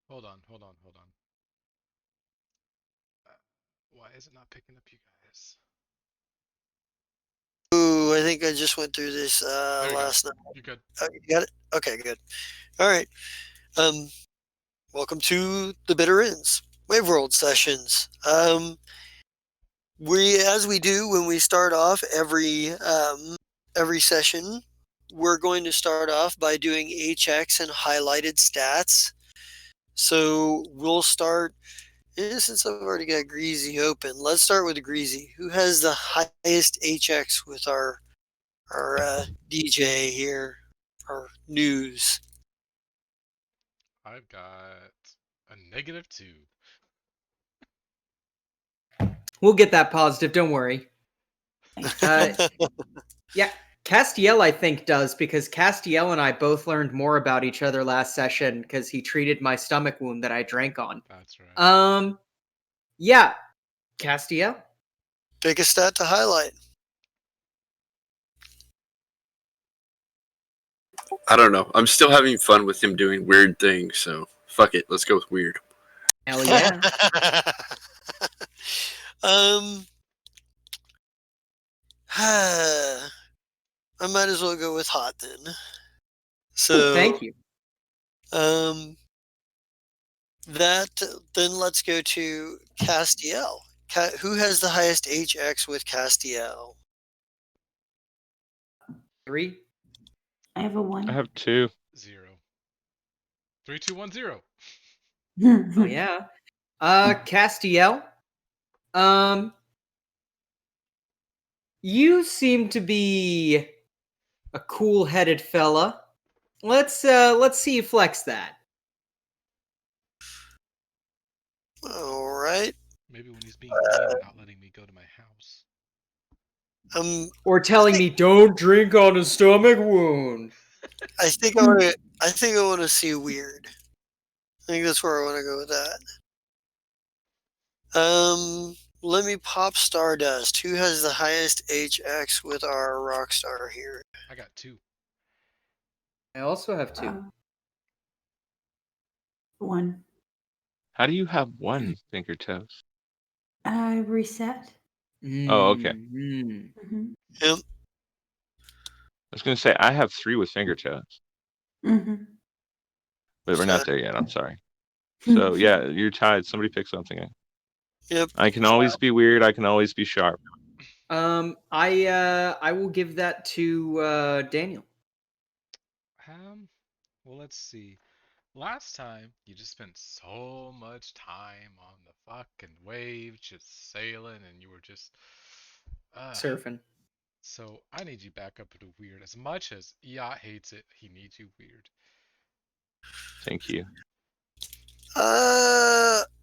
Hold on. Why is it not picking up you guys? Ooh, I think I just went through this There you go. last night. You're good. You got it? Okay, good. All right. Um, Welcome to the Bitter Ends Wave World sessions. As we do when we start off every session, we're going to start off by doing HX and highlighted stats. So we'll start. Since I've already got Greasy open, let's start with Greasy. Who has the highest HX with our DJ here, our news? I've got a -2. We'll get that positive, don't worry. Yeah, Castiel, I think, does, because Castiel and I both learned more about each other last session because he treated my stomach wound that I drank on. That's right. Yeah, Castiel. Pick a stat to highlight. I don't know. I'm still having fun with him doing weird things, so fuck it. Let's go with weird. Hell yeah. I might as well go with hot then. So Thank you. Then let's go to Castiel. Who has the highest HX with Castiel? 3. I have a 1. I have 2. 0. 3, 2, 1, 0. Oh yeah. Castiel. You seem to be a cool-headed fella. Let's see you flex that. All right. Maybe when he's being mean and not letting me go to my house. Or telling me don't drink on a stomach wound. I think I want to see weird. I think that's where I want to go with that. Let me pop Stardust. Who has the highest HX with our Rockstar here? I got 2. I also have 2. 1. How do you have 1 finger toes? I reset. Oh, okay. Mm-hmm. Yep. I was going to say, I have 3 with finger toes. Mm-hmm. But we're not there yet. I'm sorry. So, yeah, you're tied. Somebody pick something. Yep. I can always be weird. I can always be sharp. I will give that to Daniel. Well, let's see. Last time, you just spent so much time on the fucking waves, just sailing, and you were just surfing. So I need you back up to weird. As much as Yacht hates it, he needs you weird. Thank you.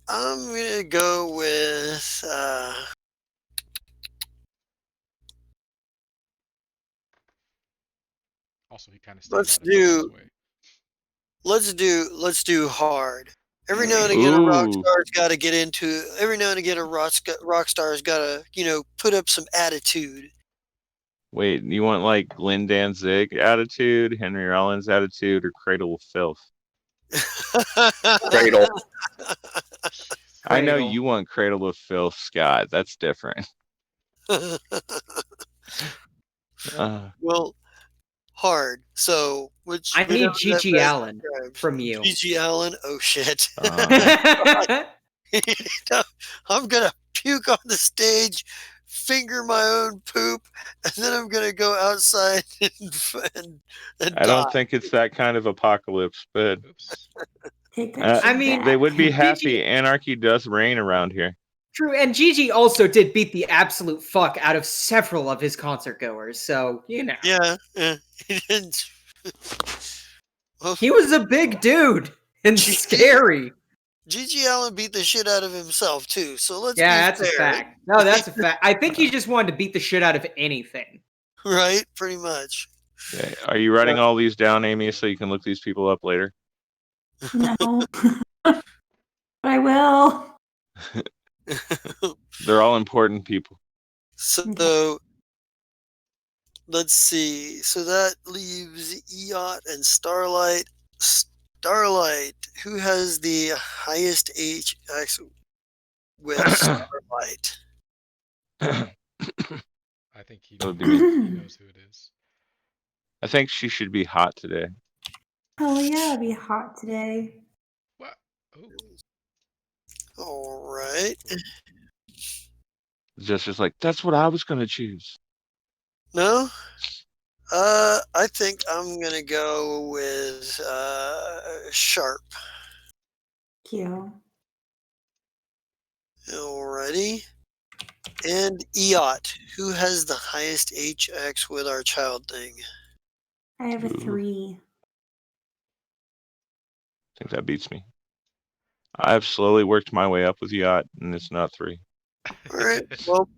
I'm gonna go with Also, he kind of stayed out of Daniel's way. Let's do hard. Every now and again, a rock star's got to get into. Every now and again, a rock star's got to put up some attitude. Wait, you want like Glenn Danzig attitude, Henry Rollins attitude, or Cradle of Filth? Cradle. I know you want Cradle of Filth, Scott. That's different. Well, hard. So, I need Gigi Allen from you. Gigi Allen? Oh, shit. I'm going to puke on the stage, finger my own poop, and then I'm going to go outside and I don't think it's that kind of apocalypse, but I mean, they would be happy. Gigi, Anarchy does reign around here. True, and Gigi also did beat the absolute fuck out of several of his concert goers, so, you know. Yeah. He didn't. He was a big dude and scary. Gigi Allen beat the shit out of himself, too, so let's be that's fair. a fact. No, that's a fact. I think he just wanted to beat the shit out of anything. Right? Pretty much. Okay. Are you writing all these down, Amy, so you can look these people up later? No. But I will. They're all important people. So, let's see. So that leaves Yacht and Starlight. Starlight. Who has the highest HX with Starlight? I think he That would knows. be me. He knows who it is. I think she should be hot today. Oh yeah, it'll be hot today. What? Oh, All right. Just like that's what I was gonna choose. No? I think I'm gonna go with Sharp. Cute. Alrighty. And Eot. Who has the highest HX with our child thing? I have a Ooh. 3. I think that beats me. I've slowly worked my way up with Yacht, and it's not 3. Alright. Well,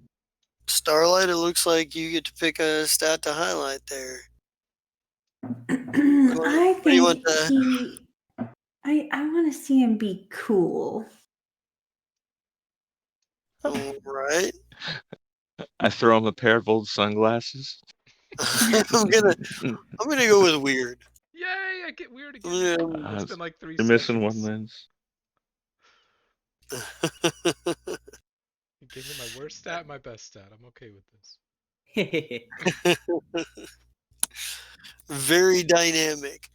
Starlight, it looks like you get to pick a stat to highlight there. I What do you want think to... I want to see him be cool. Alright. I throw him a pair of old sunglasses. I'm gonna go with weird. Yay! I get weird again. Yeah. It's been like 3 You're missing one sessions. lens. You gave me my worst stat, my best stat. I'm okay with this. Very dynamic.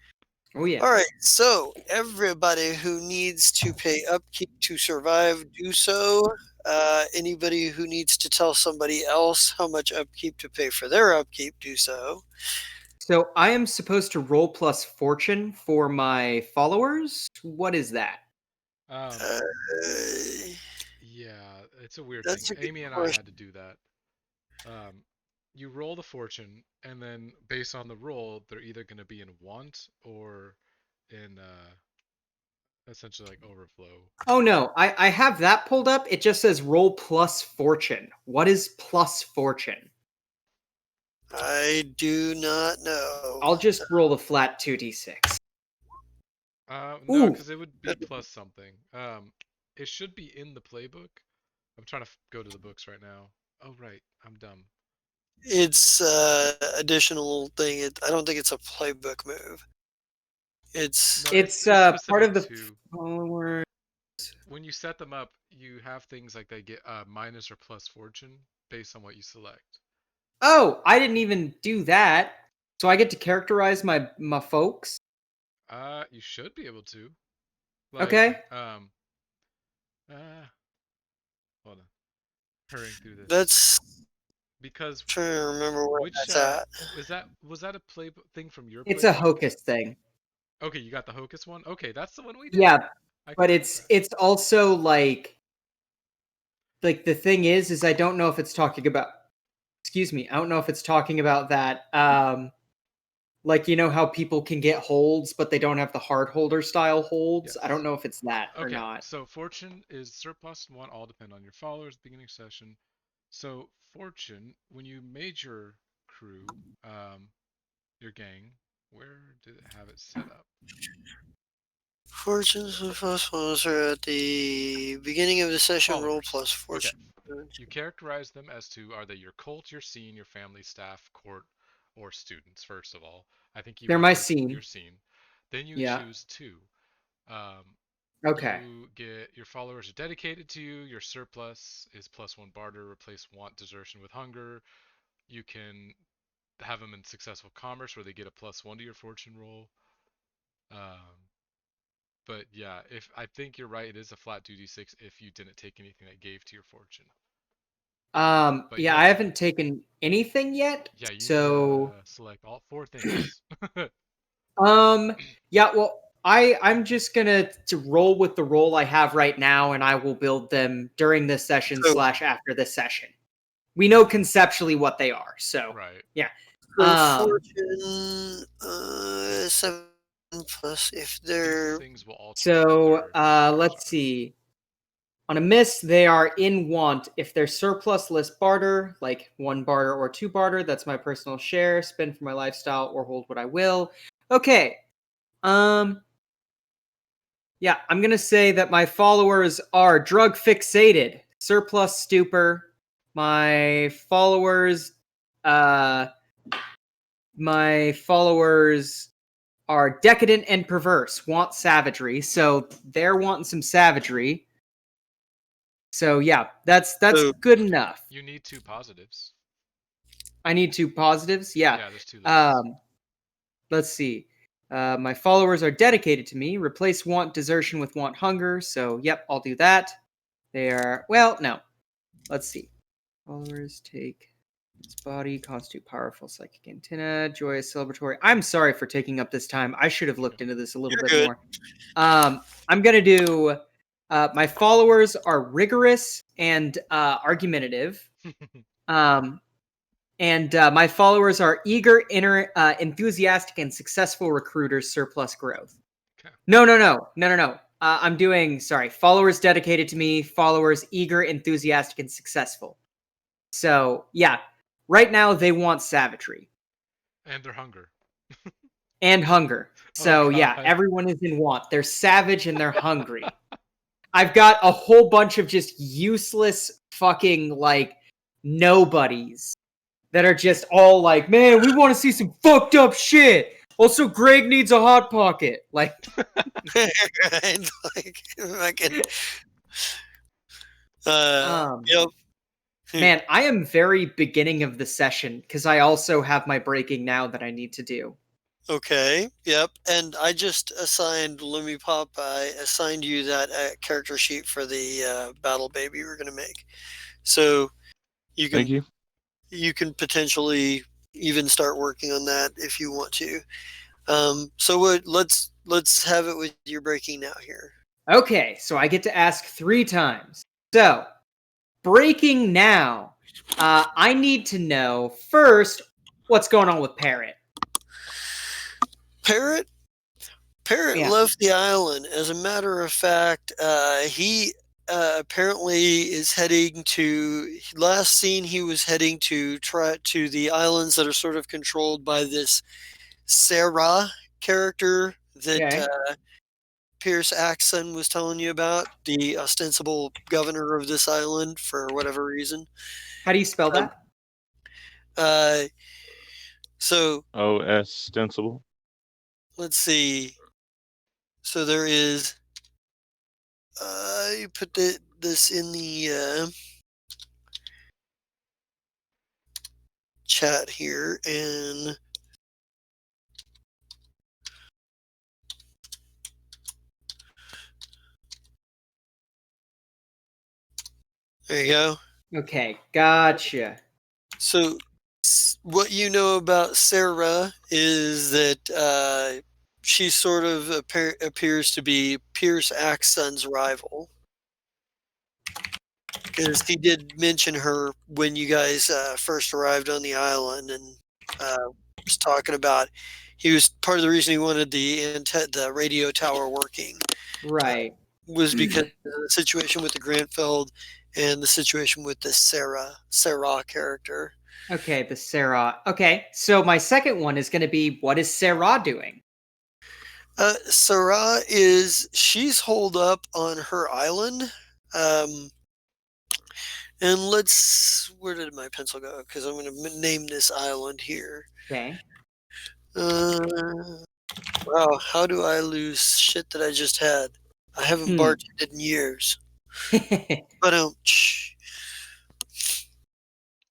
Oh yeah. All right, so everybody who needs to pay upkeep to survive, do so. Anybody who needs to tell somebody else how much upkeep to pay for their upkeep, do so. So I am supposed to roll plus fortune for my followers. What is that? Um, Uh, yeah, it's a weird that's thing. a good Amy and I question. had to do that. You roll the fortune, and then based on the roll, they're either going to be in want or in essentially like overflow. Oh no, I have that pulled up. It just says roll plus fortune. What is plus fortune? I do not know. I'll just roll the flat 2d6. No, Ooh. because it would be plus something. It should be in the playbook. I'm trying to go to the books right now. Oh right, I'm dumb. It's additional thing. I don't think it's a playbook move. It's No, It's it's part of specific the to follower. when you set them up. You have things like they get minus or plus fortune based on what you select. Oh, I didn't even do that. So I get to characterize my folks. You should be able to. Like, Okay. hold on, hurrying through this that's because trying to remember where which that's at. was that a play thing from your It's a playbook? hocus thing. Okay, you got the hocus one. Okay, that's the one we did. Yeah, I but forgot that. it's also like the thing is I don't know if it's talking about, excuse me, I don't know if it's talking about that like you know how people can get holds but they don't have the hard holder style holds. I don't Yes. know if it's that or Okay, not. so fortune is surplus and one all depend on your followers beginning session. So fortune, when you made your crew, your gang, where did it have it set up? Fortunes of plus ones are at the beginning of the session. Roll Followers. plus Okay. fortune. You characterize them as to are they your cult, your scene, your family, staff, court, or students, first of all. I think you They're went my with scene. your scene. Then you Yeah. choose two. Um, Okay. you get your followers are dedicated to you. Your surplus is plus one barter, replace want desertion with hunger. You can have them in successful commerce where they get a plus one to your fortune roll. But yeah, if I think you're right, it is a flat 2d6 if you didn't take anything that gave to your fortune. But Yeah, yeah, I haven't taken anything yet. yeah, you need to So select all four things. yeah, well I'm just gonna to roll with the roll I have right now and I will build them during this session So, / after this session. We know conceptually what they are, so Right. yeah. so Um fortune 7 plus if These they're things will all change with so their character let's style. see. On a miss, they are in want. If they're surplus, list barter, like 1 barter or 2 barter. That's my personal share. Spend for my lifestyle or hold what I will. Okay. Yeah, I'm gonna say that my followers are drug fixated, surplus stupor. My followers, my followers are decadent and perverse, want savagery, so they're wanting some savagery. So yeah, that's So- good enough. You need 2 positives. I need 2 positives. Yeah. Yeah, there's 2 levels. Let's see. My followers are dedicated to me. Replace want desertion with want hunger. So yep, I'll do that. They are no. Let's see. Followers take its body, constitute powerful psychic antenna, joyous celebratory. I'm sorry for taking up this time. I should have looked into this a little bit good. more. I'm gonna do. My followers are rigorous and argumentative. And my followers are eager, enthusiastic, and successful recruiters. Surplus growth. Okay. No. I'm doing. Sorry, followers dedicated to me. Followers eager, enthusiastic, and successful. So yeah, right now they want savagery And their hunger. and hunger. So Oh, yeah, God. everyone is in want. They're savage and they're hungry. I've got a whole bunch of just useless fucking like nobodies that are just all like, man, we want to see some fucked up shit. Also, Greg needs a hot pocket. Like, Right? Like, fucking, yep. man, I am very beginning of the session because I also have my breaking now that I need to do. Okay. Yep. And I just assigned I assigned you that character sheet for the battle baby we're gonna make. So you Thank can you. potentially even start working on that if you want to. So let's have it with your breaking now here. Okay, so I get to ask 3 times. So, breaking now. I need to know first what's going on with Parrot. Parrot Yeah. left the island. As a matter of fact, he apparently is heading to. Last seen, he was heading to the islands that are sort of controlled by this Sarah character that Okay. Pierce Axon was telling you about, the ostensible governor of this island for whatever reason. How do you spell that? So Ostensible. let's see. So there is. You put this in the chat here, and there you go. Okay, gotcha. So what you know about Sarah is that she sort of appears to be Pierce Axon's rival. Because he did mention her when you guys first arrived on the island, and was talking about he was part of the reason he wanted the radio tower working Right. was because of the situation with the Grantfeld and the situation with the Sarah character. Okay, the Sarah. Okay, so my second one is going to be, what is Sarah doing? Sarah she's holed up on her island. And where did my pencil go? Because I'm going to name this island here. Okay. Wow, how do I lose shit that I just had? I haven't bartended in years. But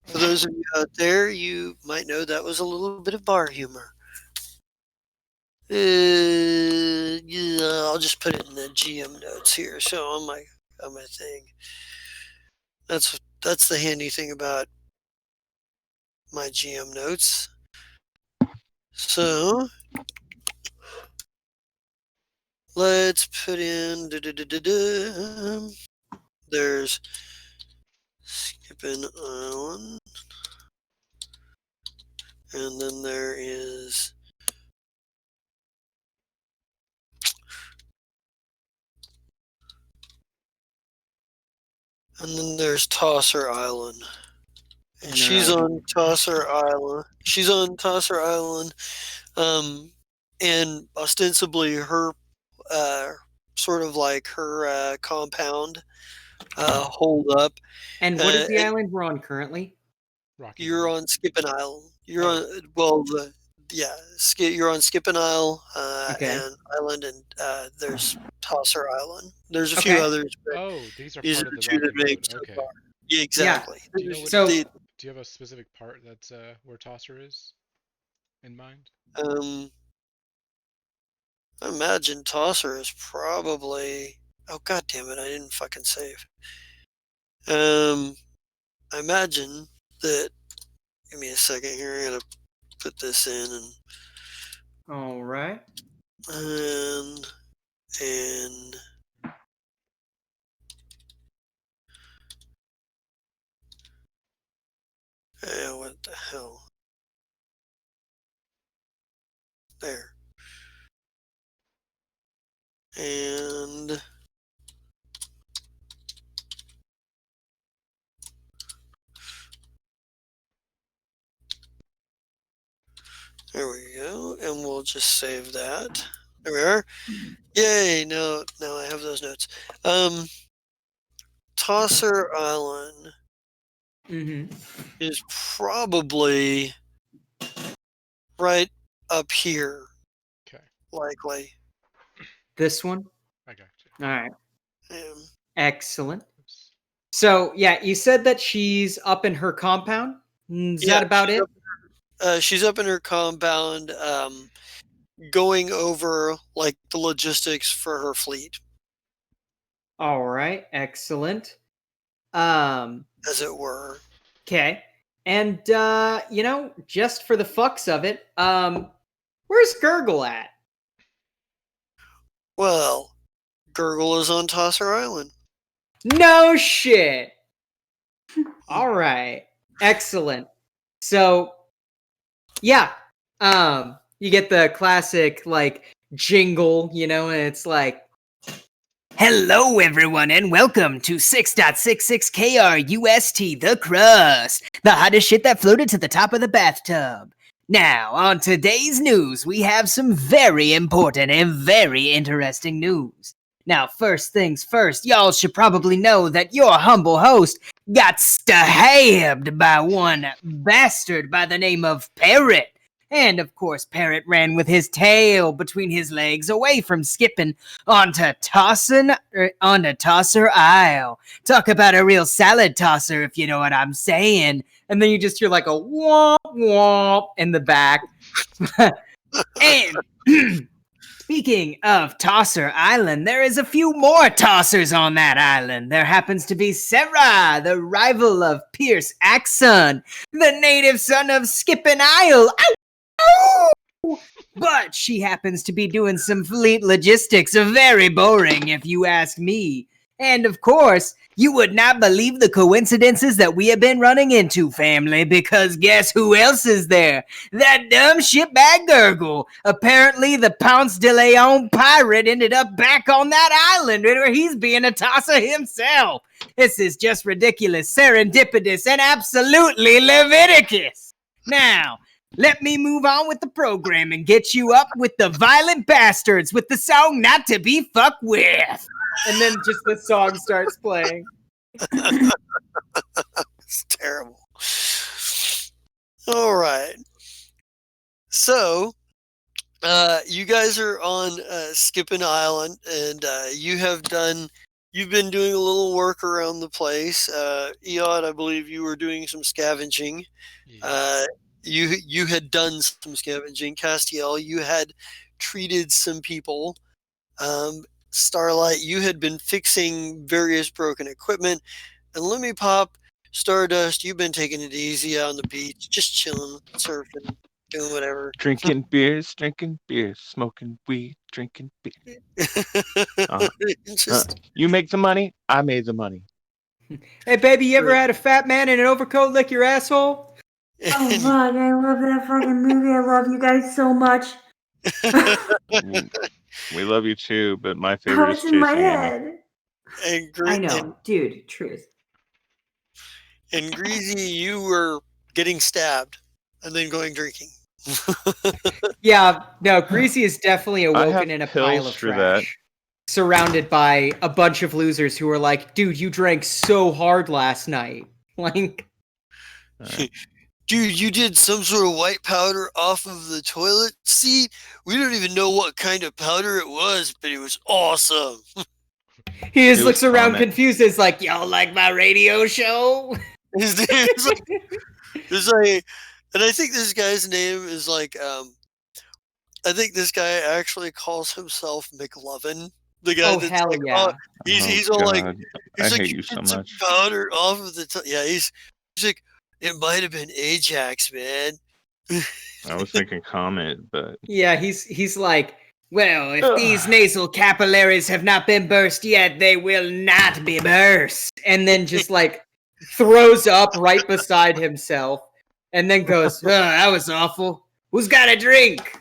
for those of you out there, you might know that was a little bit of bar humor. Yeah, I'll just put it in the GM notes here. So on my thing. That's the handy thing about my GM notes. So let's put in. There's Skipping Island, and then there is. And then there's Tosser Island. And she's on Tosser Island. She's on Tosser Island. And ostensibly her sort of like her compound hold up. And what is the island we're on currently? Rocky You're Island. on Skipping Island. You're Oh. on, well, yeah, you're on Skip and Isle Okay. and Island, and there's Tosser Island. There's a few Okay. others, but Oh, these are these are part of the the two that Rocky make Road. so Okay. far. Yeah, Yeah. exactly. Do you know which? So The, Do you have a specific part that's where Tosser is in mind? I imagine Tosser is probably. Oh god damn it! I didn't fucking save. I imagine that. Give me a second here. I gotta put this in all right. and what the hell? There. And there we go. And we'll just save that. There we are. Yay! Now I have those notes. Tosser Island Mm-hmm. is probably right up here, Okay, likely. This one. I got you. All right. Um, Excellent. Oops. So yeah, you said that she's up in her compound. Is yeah, that about it? she's up in her compound, going over like the logistics for her fleet, All right. Excellent. as it were. Okay. And just for the fucks of it, where's Gurgle at? Well, Gurgle is on Tosser Island. No shit. All right. Excellent. So, yeah. You get the classic like jingle, and it's like, hello everyone and welcome to 6.66 KRUST The Crust, the hottest shit that floated to the top of the bathtub. Now, on today's news, we have some very important and very interesting news. Now, first things first, y'all should probably know that your humble host got stabbed by one bastard by the name of Parrot. And of course, Parrot ran with his tail between his legs away from skipping onto Tosser Isle. Talk about a real salad tosser, if you know what I'm saying. And then you just hear like a womp womp in the back. And speaking of Tosser Island, there is a few more tossers on that island. There happens to be Sarah, the rival of Pierce Axon, the native son of Skippin' Isle. Ow! But she happens to be doing some fleet logistics, very boring if you ask me. And of course, you would not believe the coincidences that we have been running into, family, because guess who else is there? That dumb shitbag Gurgle. Apparently, the Ponce de Leon pirate ended up back on that island where he's being a tosser himself. This is just ridiculous, serendipitous, and absolutely Leviticus. Now, let me move on with the program and get you up with the Violent Bastards with the song Not to Be Fucked With. And then just the song starts playing. It's terrible. All right. So, you guys are on Skippin' Island, and you've been doing a little work around the place. Eod, I believe you were doing some scavenging. Yeah. You had done some scavenging. Castiel, you had treated some people. Starlight, you had been fixing various broken equipment. And let me pop, Stardust, you've been taking it easy out on the beach, just chilling, surfing, doing whatever. Drinking beers, smoking weed, drinking beer. Just You make the money, I made the money. Hey, baby, you ever had a fat man in an overcoat lick your asshole? Oh fuck, I love that fucking movie. I love you guys so much. We love you too, but my Oh, favorite is it's in my chasing Amy. head. and, I know, dude, truth. and Greasy, you were getting stabbed and then going drinking. Yeah, no, Greasy is definitely I have awoken in a pile pills of for that. trash. Surrounded by a bunch of losers who are like, dude, you drank so hard last night. Like, Dude, you did some sort of white powder off of the toilet seat? We don't even know what kind of powder it was, but it was awesome. He just It was looks around Comet. confused. It's like, y'all like my radio show? It's like, and I think this guy's name is like, I think this guy actually calls himself McLovin. The guy Oh, that's hell like, yeah. he's Oh, all like, God. he's I like, hate "You you so did some much. powder off of the yeah." He's like, it might have been Ajax, man. I was thinking Comet, but Yeah, he's like, well, if these nasal capillaries have not been burst yet, they will not be burst. And then just like throws up right beside himself and then goes, oh, that was awful. Who's got a drink?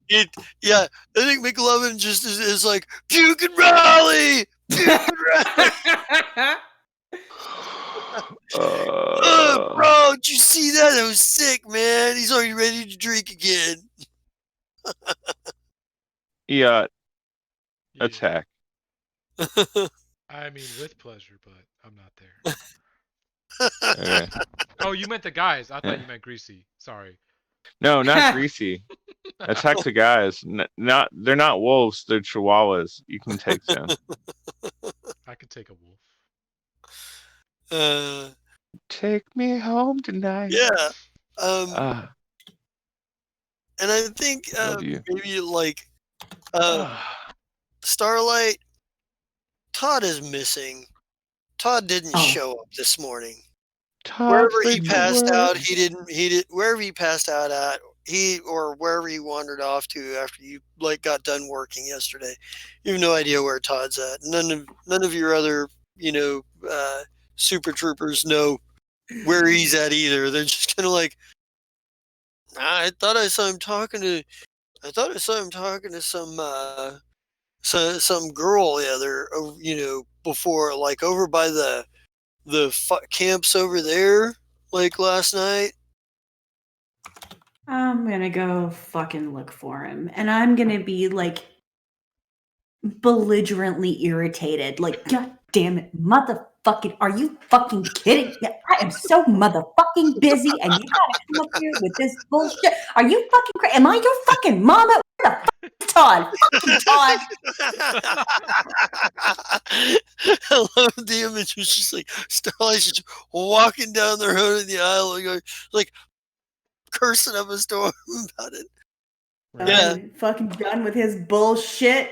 Yeah, I think McLovin just is like, puke and rally! Puke and rally! Bro, did you see that? That was sick, man. He's already ready to drink again. yeah, Yeah. attack. I mean, with pleasure, but I'm not there. Okay. Oh, you meant the guys. I thought you meant Greasy. Sorry. No, not Greasy. Attack the guys. Not they're not wolves. They're chihuahuas. You can take them. I could take a wolf. Take me home tonight. Yeah. Ah, And I think love you. maybe like Ah. Starlight, Todd is missing. Todd didn't Oh. show up this morning. Todd Wherever he late for passed work. out, he did wherever he passed out at, or wherever he wandered off to after you like got done working yesterday. You have no idea where Todd's at. None of your other, super troopers know where he's at either. They're just kind of like, I thought I saw him talking to some girl the other, before, like over by the camps over there, like last night. I'm gonna go fucking look for him. And I'm gonna be like belligerently irritated. Like, God damn it, motherfucking, are you fucking kidding? I am so motherfucking busy and you gotta come up here with this bullshit. Are you fucking crazy? Am I your fucking mama? Where the fuck is Todd? Fucking Todd. I love the image. It's just like Starlight's just walking down the road in the aisle and going, like cursing up a storm about it. Yeah. I'm fucking done with his bullshit.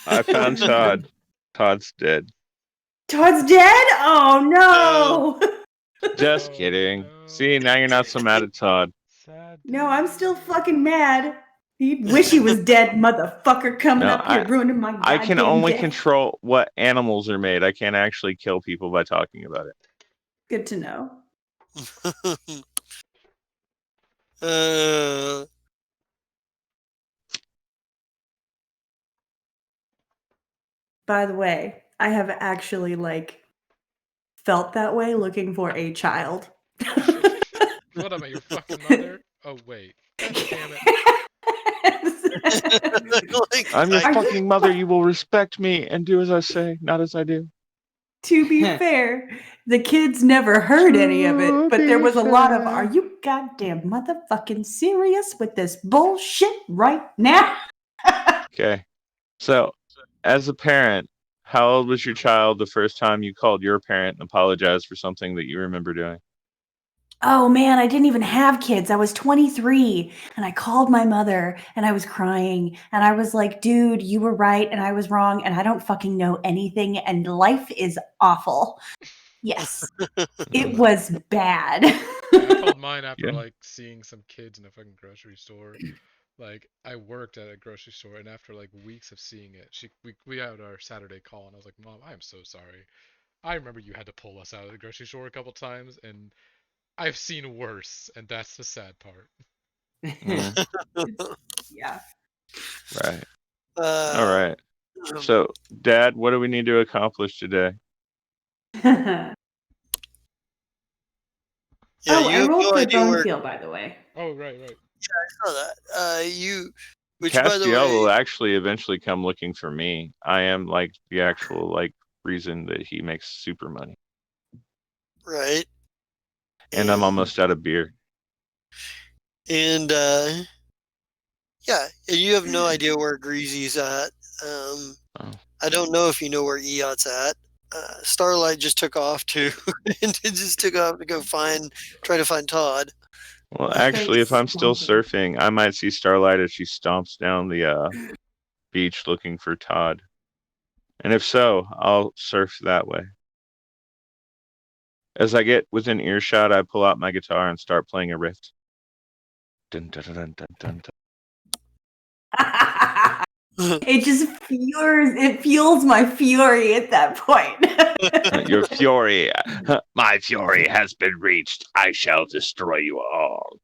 I found Todd. Todd's dead. Todd's dead? Oh no. Just kidding. See, now you're not so mad at Todd. Sad. No, I'm still fucking mad. He'd wish he was dead, motherfucker, coming No, up here ruining my I can goddamn only day. control what animals are made. I can't actually kill people by talking about it. Good to know. By the way, I have actually felt that way looking for a child. What am I, your fucking mother? Oh wait. God damn it. I'm your Are you fucking mother. You will respect me and do as I say, not as I do. To be fair, the kids never heard any of it, but there was a lot of, are you goddamn motherfucking serious with this bullshit right now? Okay. So, as a parent, how old was your child the first time you called your parent and apologized for something that you remember doing? Oh man, I didn't even have kids. I was 23 and I called my mother and I was crying and I was like, dude, you were right and I was wrong and I don't fucking know anything and life is awful. Yes, it was bad. Yeah, I called mine after Yeah. like seeing some kids in a fucking grocery store. Like I worked at a grocery store, and after like weeks of seeing it, we had our Saturday call, and I was like, Mom, I am so sorry. I remember you had to pull us out of the grocery store a couple times, and I've seen worse, and that's the sad part. Mm, Yeah. right. All right. So, Dad, what do we need to accomplish today? Yeah, Oh, you I have rolled no for idea where. Bonefeel, by the way. Oh, right. I saw that. Which by the Castiel will way, actually eventually come looking for me. I am like the actual reason that he makes super money. right? And I'm almost out of beer. And yeah, you have no idea where Greasy's at. Oh. I don't know if you know where Eot's at. Starlight just took off too, and just took off to go try to find Todd. Well, actually, if I'm still surfing, I might see Starlight as she stomps down the beach looking for Todd. And if so, I'll surf that way. As I get within earshot, I pull out my guitar and start playing a riff. Dun, dun, dun, dun, dun, dun. It just fuels my fury at that point. Your fury, my fury has been reached. I shall destroy you all.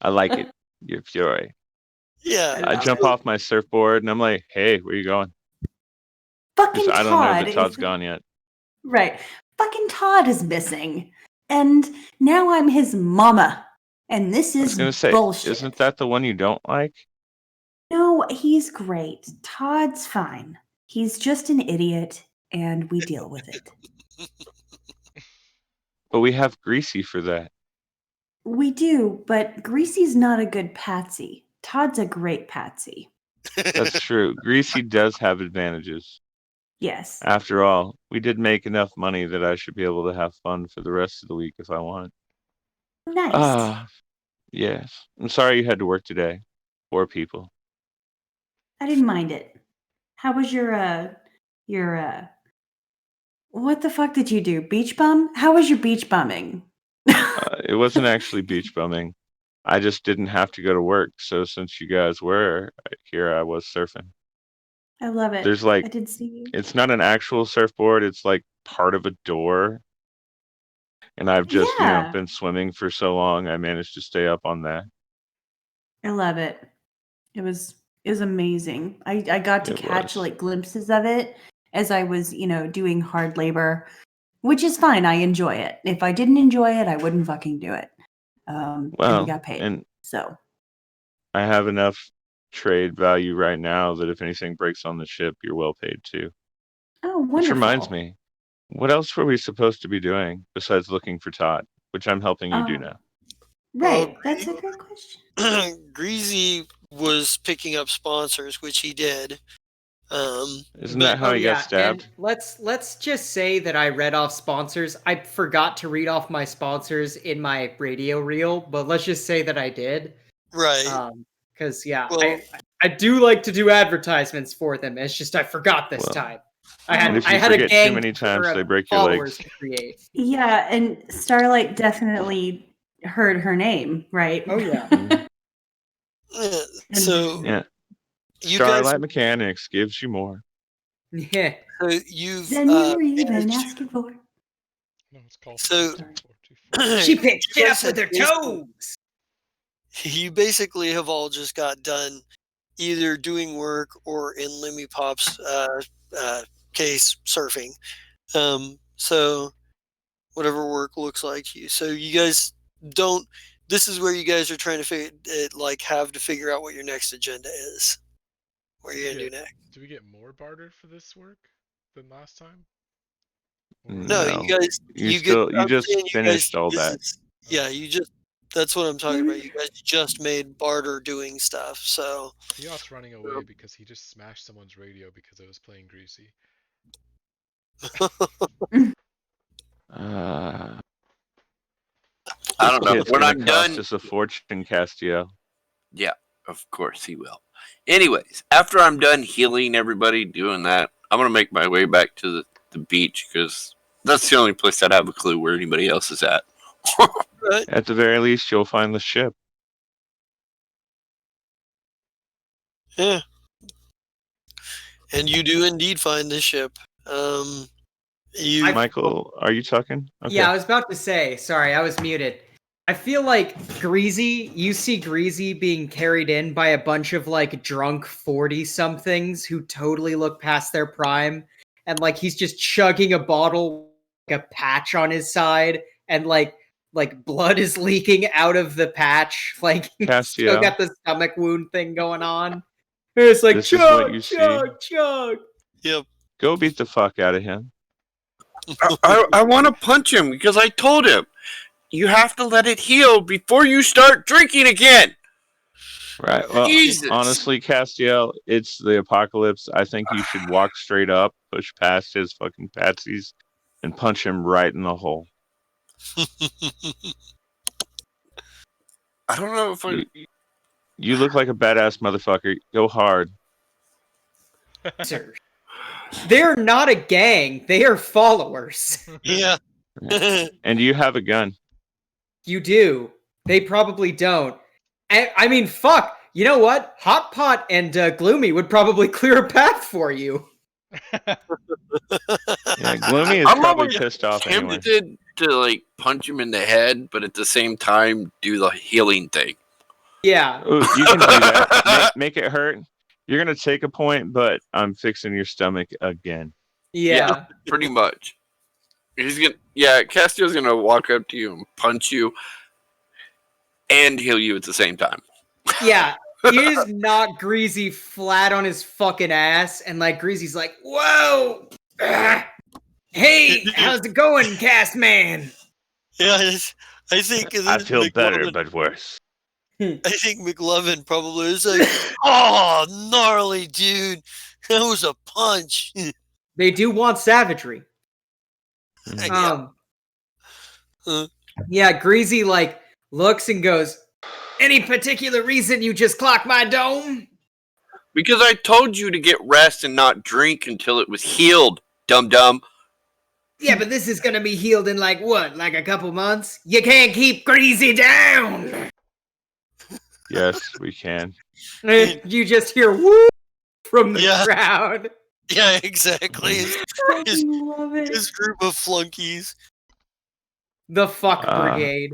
I like it. Your fury. Yeah. I jump off my surfboard and I'm like, hey, where you going? Fucking I don't know that Todd Todd's gone yet. Right. Fucking Todd is missing. And now I'm his mama. And this I is was going to say, bullshit. isn't that the one you don't like? No, he's great. Todd's fine. He's just an idiot, and we deal with it. But we have Greasy for that. We do, but Greasy's not a good patsy. Todd's a great patsy. That's true. Greasy does have advantages. Yes. After all, we did make enough money that I should be able to have fun for the rest of the week if I want. Nice. Yes. I'm sorry you had to work today. Poor people. I didn't mind it. How was your what the fuck did you do? Beach bum? How was your beach bumming? It wasn't actually beach bumming. I just didn't have to go to work. So since you guys were here, I was surfing. I love it. There's like, I did see you. it's not an actual surfboard. It's like part of a door. And I've just, Yeah. been swimming for so long. I managed to stay up on that. I love it. It was amazing. I got to catch like glimpses of it as I was, doing hard labor, which is fine. I enjoy it. If I didn't enjoy it, I wouldn't fucking do it. And we got paid. And so I have enough trade value right now that if anything breaks on the ship, you're well paid too. Oh, wonderful. Which reminds me, what else were we supposed to be doing besides looking for Todd, which I'm helping you do now? Right. That's a good question. Greasy was picking up sponsors, which he did. Isn't that how he got stabbed? Let's just say that I read off sponsors. I forgot to read off my sponsors in my radio reel, but let's just say that I did. Right. Because Well, I do like to do advertisements for them. It's just I forgot this time. I had a gang too many times, they break your legs. to create. Yeah, and Starlight definitely heard her name, right? Oh yeah. yeah, so Yeah. you Starlight guys, Mechanics gives you more. Yeah. you've Then you were even managed- asking for. No, it's called So- 424. She picked you it guys up with her had basically- toes. You basically have all just got done either doing work or in Lemmy Pop's case surfing. So whatever work looks like to you. So you guys don't. This is where you guys are trying to have to figure out what your next agenda is. What you're gonna do next? Do we get more barter for this work than last time? No, No. you guys. You I'm just saying you finished guys- all this that. is- yeah, you just. That's what I'm talking about. You guys just made barter doing stuff. So Eot's running away because he just smashed someone's radio because it was playing Greasy. I don't know. It's When gonna I'm cost done, us a fortune, Castiel. yeah, of course he will. Anyways, after I'm done healing everybody, doing that, I'm gonna make my way back to the beach because that's the only place I'd have a clue where anybody else is at. right. At the very least, you'll find the ship. Yeah. And you do indeed find the ship. You Michael, are you talking? Okay. Yeah, I was about to say. Sorry, I was muted. I feel like you see Greasy being carried in by a bunch of like drunk 40-somethings who totally look past their prime, and like he's just chugging a bottle, like a patch on his side, and like blood is leaking out of the patch. Like he's still Castiel. got the stomach wound thing going on. And it's like This is what chug, you chug, chug. Yep. Go beat the fuck out of him. I want to punch him because I told him you have to let it heal before you start drinking again. Right. Well, Jesus. honestly, Castiel, it's the apocalypse. I think you should walk straight up, push past his fucking patsies, and punch him right in the hole. I don't know if I. You look like a badass motherfucker. Go hard. Sir. They're not a gang. They are followers. Yeah. And you have a gun. You do. They probably don't. I mean, fuck. You know what? Hot Pot and Gloomy would probably clear a path for you. Yeah, Gloomy is I'm probably always pissed off anyway. tempted to like punch him in the head, but at the same time do the healing thing. Yeah. Ooh, you can do that. Make it hurt. You're gonna take a point, but I'm fixing your stomach again. Yeah. Pretty much. Castiel's gonna walk up to you and punch you and heal you at the same time. Yeah. You just knock Greasy flat on his fucking ass, and like Greasy's like, "Whoa, hey, how's it going, cast man?" Yeah, I think I feel better, but worse. I think McLovin probably is like, oh, gnarly, dude. That was a punch. They do want savagery. Yeah. Yeah, Greasy like looks and goes, "Any particular reason you just clocked my dome?" Because I told you to get rest and not drink until it was healed, dum-dum. Yeah, but this is gonna be healed in like what? Like a couple months? You can't keep Greasy down! Yes, we can. You just hear woo from the Yeah. crowd. Yeah, exactly. His, Love it. his group of flunkies. The fuck Uh, brigade.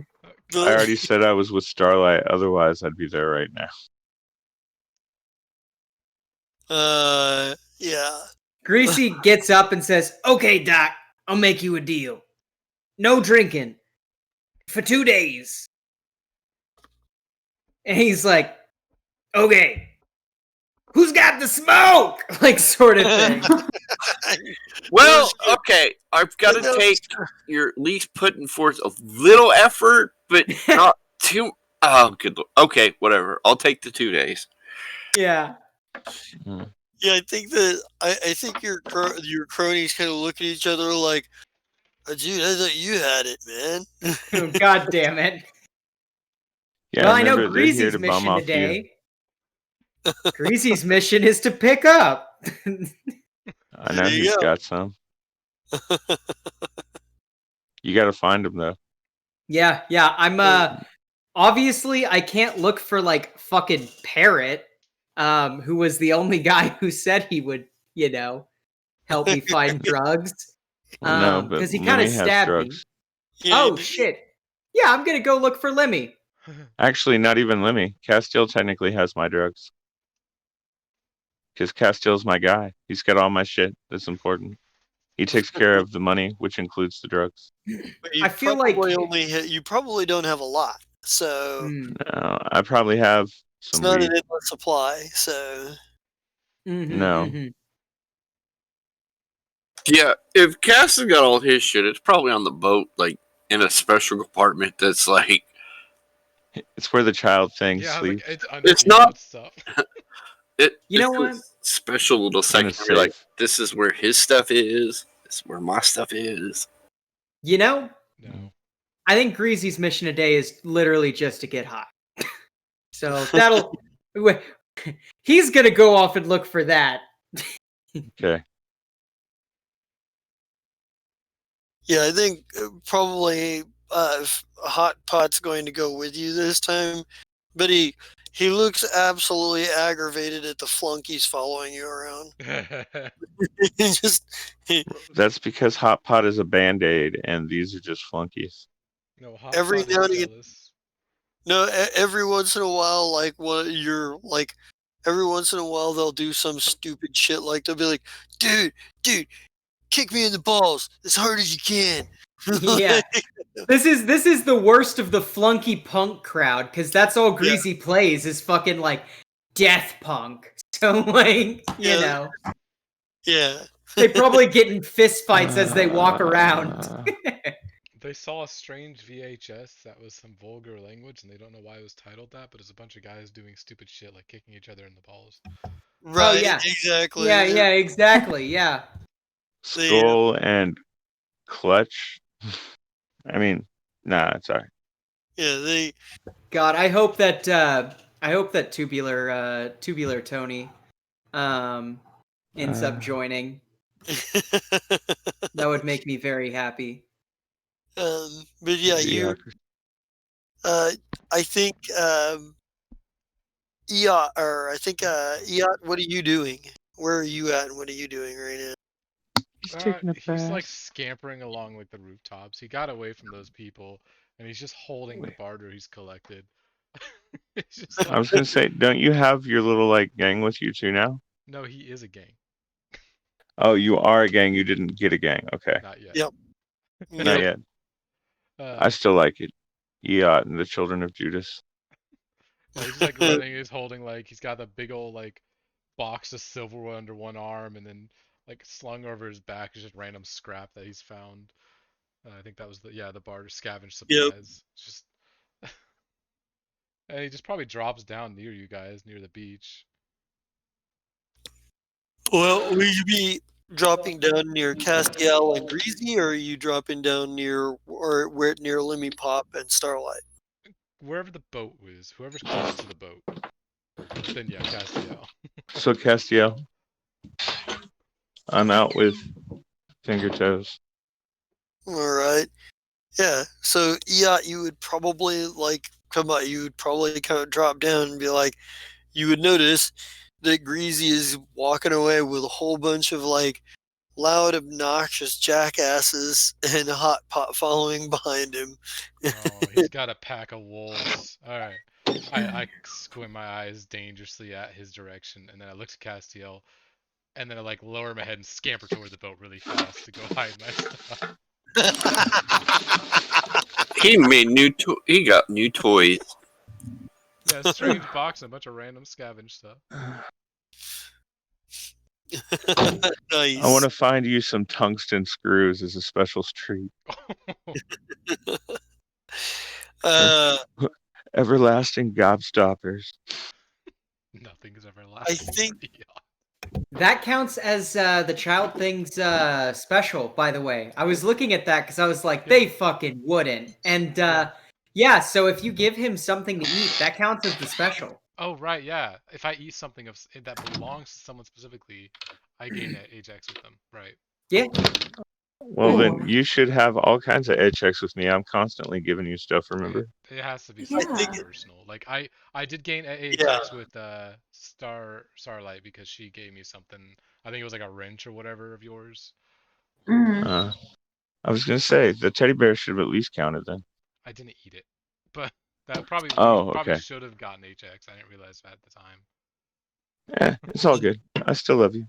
The- I already said I was with Starlight. Otherwise, I'd be there right now. Yeah. Greasy gets up and says, "Okay, Doc, I'll make you a deal. No drinking for 2 days." And he's like, "Okay, who's got the smoke?" Like, sort of thing. Well, okay, I've got to take you're at least putting forth a little effort, but not too. Oh, good. Okay, whatever. I'll take the 2 days. Yeah. Yeah, I think that I think your cronies kind of look at each other like, dude, I thought you had it, man. Oh, God damn it. Yeah, Well, I know remember, they're here Greasy's to bum mission off you. today. Greasy's mission is to pick up. I know There you he's go. got some. You got to find him though. Yeah. I'm obviously I can't look for like fucking Parrot, who was the only guy who said he would, help me find drugs. Well, no, but 'cause he Lemmy kinda has stabbed me. drugs. Yeah, Oh shit. Yeah, I'm gonna go look for Lemmy. Actually, not even Lemmy. Castiel technically has my drugs. Because Castiel's my guy. He's got all my shit that's important. He takes care of the money, which includes the drugs. but you I feel like- you probably don't have a lot, so No, I probably have it's some not weed. an endless supply. So No. Yeah, if Cass has got all his shit, it's probably on the boat, like in a special compartment that's like. It's where the child thing Yeah, sleeps. like, it's under It's not- stuff. You know it's a what? special little In a section where, like, safe. this is where his stuff is. This is where my stuff is. No. I think Greasy's mission today is literally just to get high. So that'll he's gonna go off and look for that. Okay. yeah, I think probably Hot Pot's going to go with you this time, but he looks absolutely aggravated at the flunkies following you around. He just That's because Hot Pot is a band-aid and these are just flunkies. No, Hot Every Pot is now and again- jealous. No, every once in a while, like every once in a while they'll do some stupid shit. Like they'll be like, dude, kick me in the balls as hard as you can. Yeah. This is the worst of the flunky punk crowd, because that's all Greasy plays is fucking like death punk. So like, Yeah. Yeah. they probably get in fist fights as they walk around. They saw a strange VHS that was some vulgar language, and they don't know why it was titled that, but it's a bunch of guys doing stupid shit like kicking each other in the balls. Oh Right, yeah, exactly. yeah, exactly, yeah. They, Skull and clutch. I mean, nah, it's alright. yeah, they. God, I hope that tubular Tony ends up joining. That would make me very happy. But yeah, you. Idiocracy. I think Eot, or I think Eot. What are you doing? Where are you at, and what are you doing right now? He's taking a He's like bath. scampering along like the rooftops. He got away from those people, and he's just holding the Wait. barter he's collected. It's just I like, was gonna say, don't you have your little like gang with you too now? no, he is a gang. Oh, you are a gang. You didn't get a gang. Okay, Not yet. Yep. not Yep. yet. Uh, I still like it. Eot and the children of Judas. yeah, he's just like running. He's holding like he's got the big old like box of silverware under one arm, and then like slung over his back is just random scrap that he's found. I think that was the barter scavenge Yep. supplies. It's just and he just probably drops down near you guys near the beach. Well, will you be dropping down near Castiel and Greasy, or are you dropping down near or where near Lemmy Pop and Starlight? Wherever the boat is, whoever's closest to the boat, then yeah, Castiel. So Castiel, I'm out with finger toes. All right. Yeah. So Eot, you would probably like come out. You would probably kind of drop down and be like, you would notice that Greasy is walking away with a whole bunch of like loud, obnoxious jackasses and Hot Pot following behind him. Oh, he's got a pack of wolves. All right. I squint my eyes dangerously at his direction, and then I look to Castiel, and then I like lower my head and scamper toward the boat really fast to go hide my stuff. He made he got new toys. Yeah, a strange box and a bunch of random scavenge stuff. Nice. I want to find you some tungsten screws as a special treat. uh, Everlasting gobstoppers. Nothing is I everlasting think for Eon. That counts as the child things special, by the way. I was looking at that because I was like, they fucking wouldn't. And yeah, so if you give him something to eat, that counts as the special. Oh right, yeah. If I eat something that belongs to someone specifically, I gain that Ajax with them. Right. Yeah. Well, then you should have all kinds of edge checks with me. I'm constantly giving you stuff, remember? It has to be Yeah. something I think personal. Like I did gain a yeah. Ajax with Starlight because she gave me something. I think it was like a wrench or whatever of yours. Mhm. I was going to say, the teddy bear should have at least counted then. I didn't eat it, but that probably we Oh, probably okay. should have gotten Ajax. I didn't realize that at the time. It's all good. I still love you.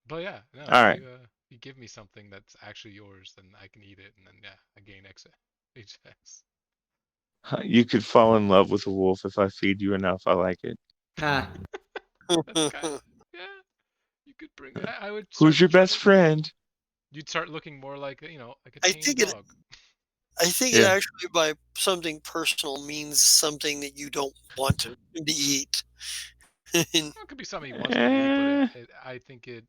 But yeah, no. All right. You give me something that's actually yours, then I can eat it, and then yeah, I gain Ajax. You could fall in love with a wolf if I feed you enough. I like it. Huh. That's kind of yeah. You could bring. I would. Who's your best friend? You'd start looking more like like a I tame think it. dog. I think it Yeah. actually by something personal means something that you don't want to eat. Well, it could be something he wants me to eat, but I think it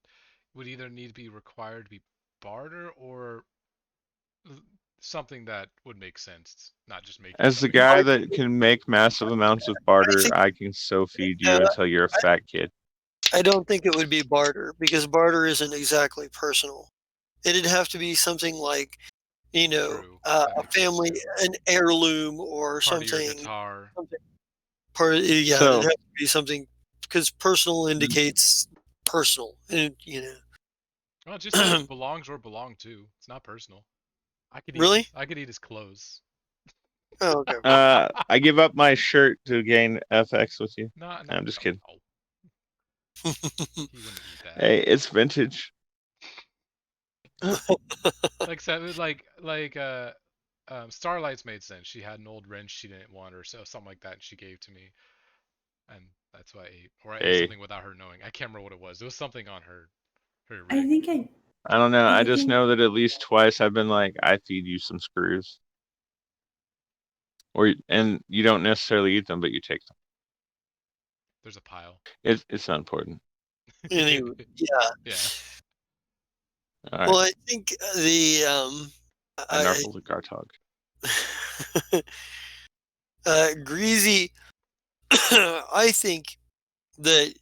would either need to be required to be barter or something that would make sense, not just making As the something. guy that can make massive amounts of barter, think- I can so feed you until you're a fat kid. I don't think it would be barter because barter isn't exactly personal. It'd have to be something like, True. That a makes sense, family, too. an heirloom or Part of your something. guitar. Yeah, So- it'd have to be something because personal indicates personal, and Well, it just says belongs or belong to. It's not personal. I could eat. Really? I could eat his clothes. Oh, okay. I give up my shirt to gain FX with you. No, I'm just kidding. No. He wouldn't eat that. Hey, it's vintage. Like said, Starlight's made sense. She had an old wrench she didn't want, or so something like that, and she gave to me, and that's why I ate. Or I ate Hey. something without her knowing. I can't remember what it was. It was something on her I rig. think I don't know. I just Anything- know that at least twice I've been like, I feed you some screws, and you don't necessarily eat them, but you take them. There's a pile. It's not important. Anyway, yeah. Yeah. All right. Well, I think the I narfled the Gartog. Greasy. I think that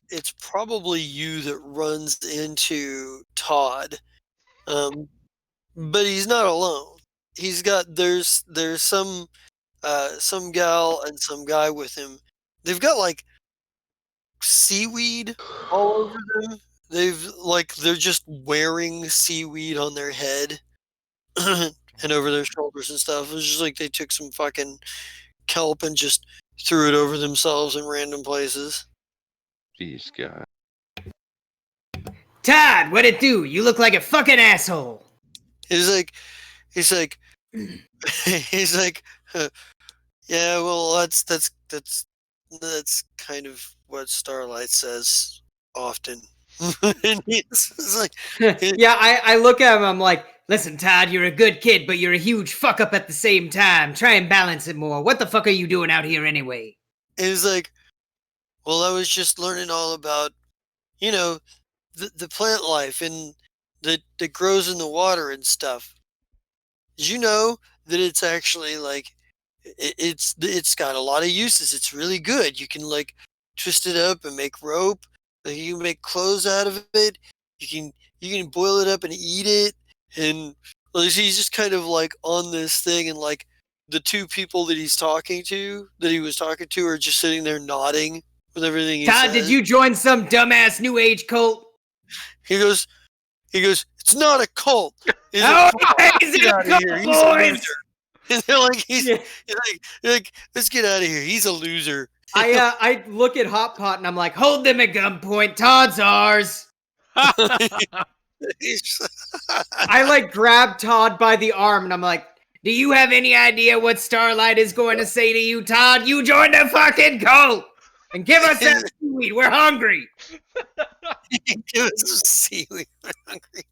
it's probably you that runs into Todd, but he's not alone. He's got there's some gal and some guy with him. They've got like seaweed all over them. They're just wearing seaweed on their head and over their shoulders and stuff. It's just like they took some fucking kelp and just threw it over themselves in random places. Jeez, God. Todd, what it do? You look like a fucking asshole. He's like, he's like, yeah. Well, that's kind of what Starlight says often. And it's like, Yeah, I look at him, I'm like, listen, Todd, you're a good kid, but you're a huge fuck up at the same time. Try and balance it more. What the fuck are you doing out here anyway? he's like, well, I was just learning all about, you know, the plant life and that grows in the water and stuff. Did you know that it's actually like it's got a lot of uses. It's really good. You can like twist it up and make rope. You can make clothes out of it. You can boil it up and eat it. And well, he's just kind of like on this thing, and like the two people that he's talking to, that he was talking to, are just sitting there nodding with everything he Todd, says. did you join some dumbass new age cult? He goes, it's not a cult. He's Oh, like, he's get in a out of cult, here. He's a boys! loser. And they're like, Yeah. you're like, let's get out of here. He's a loser. I look at Hot Pot and I'm like, hold them at gunpoint. Todd's ours. I like grab Todd by the arm and I'm like, do you have any idea what Starlight is going to say to you, Todd? You joined a fucking cult! And give us that seaweed. We're hungry. Give us some seaweed. We're hungry.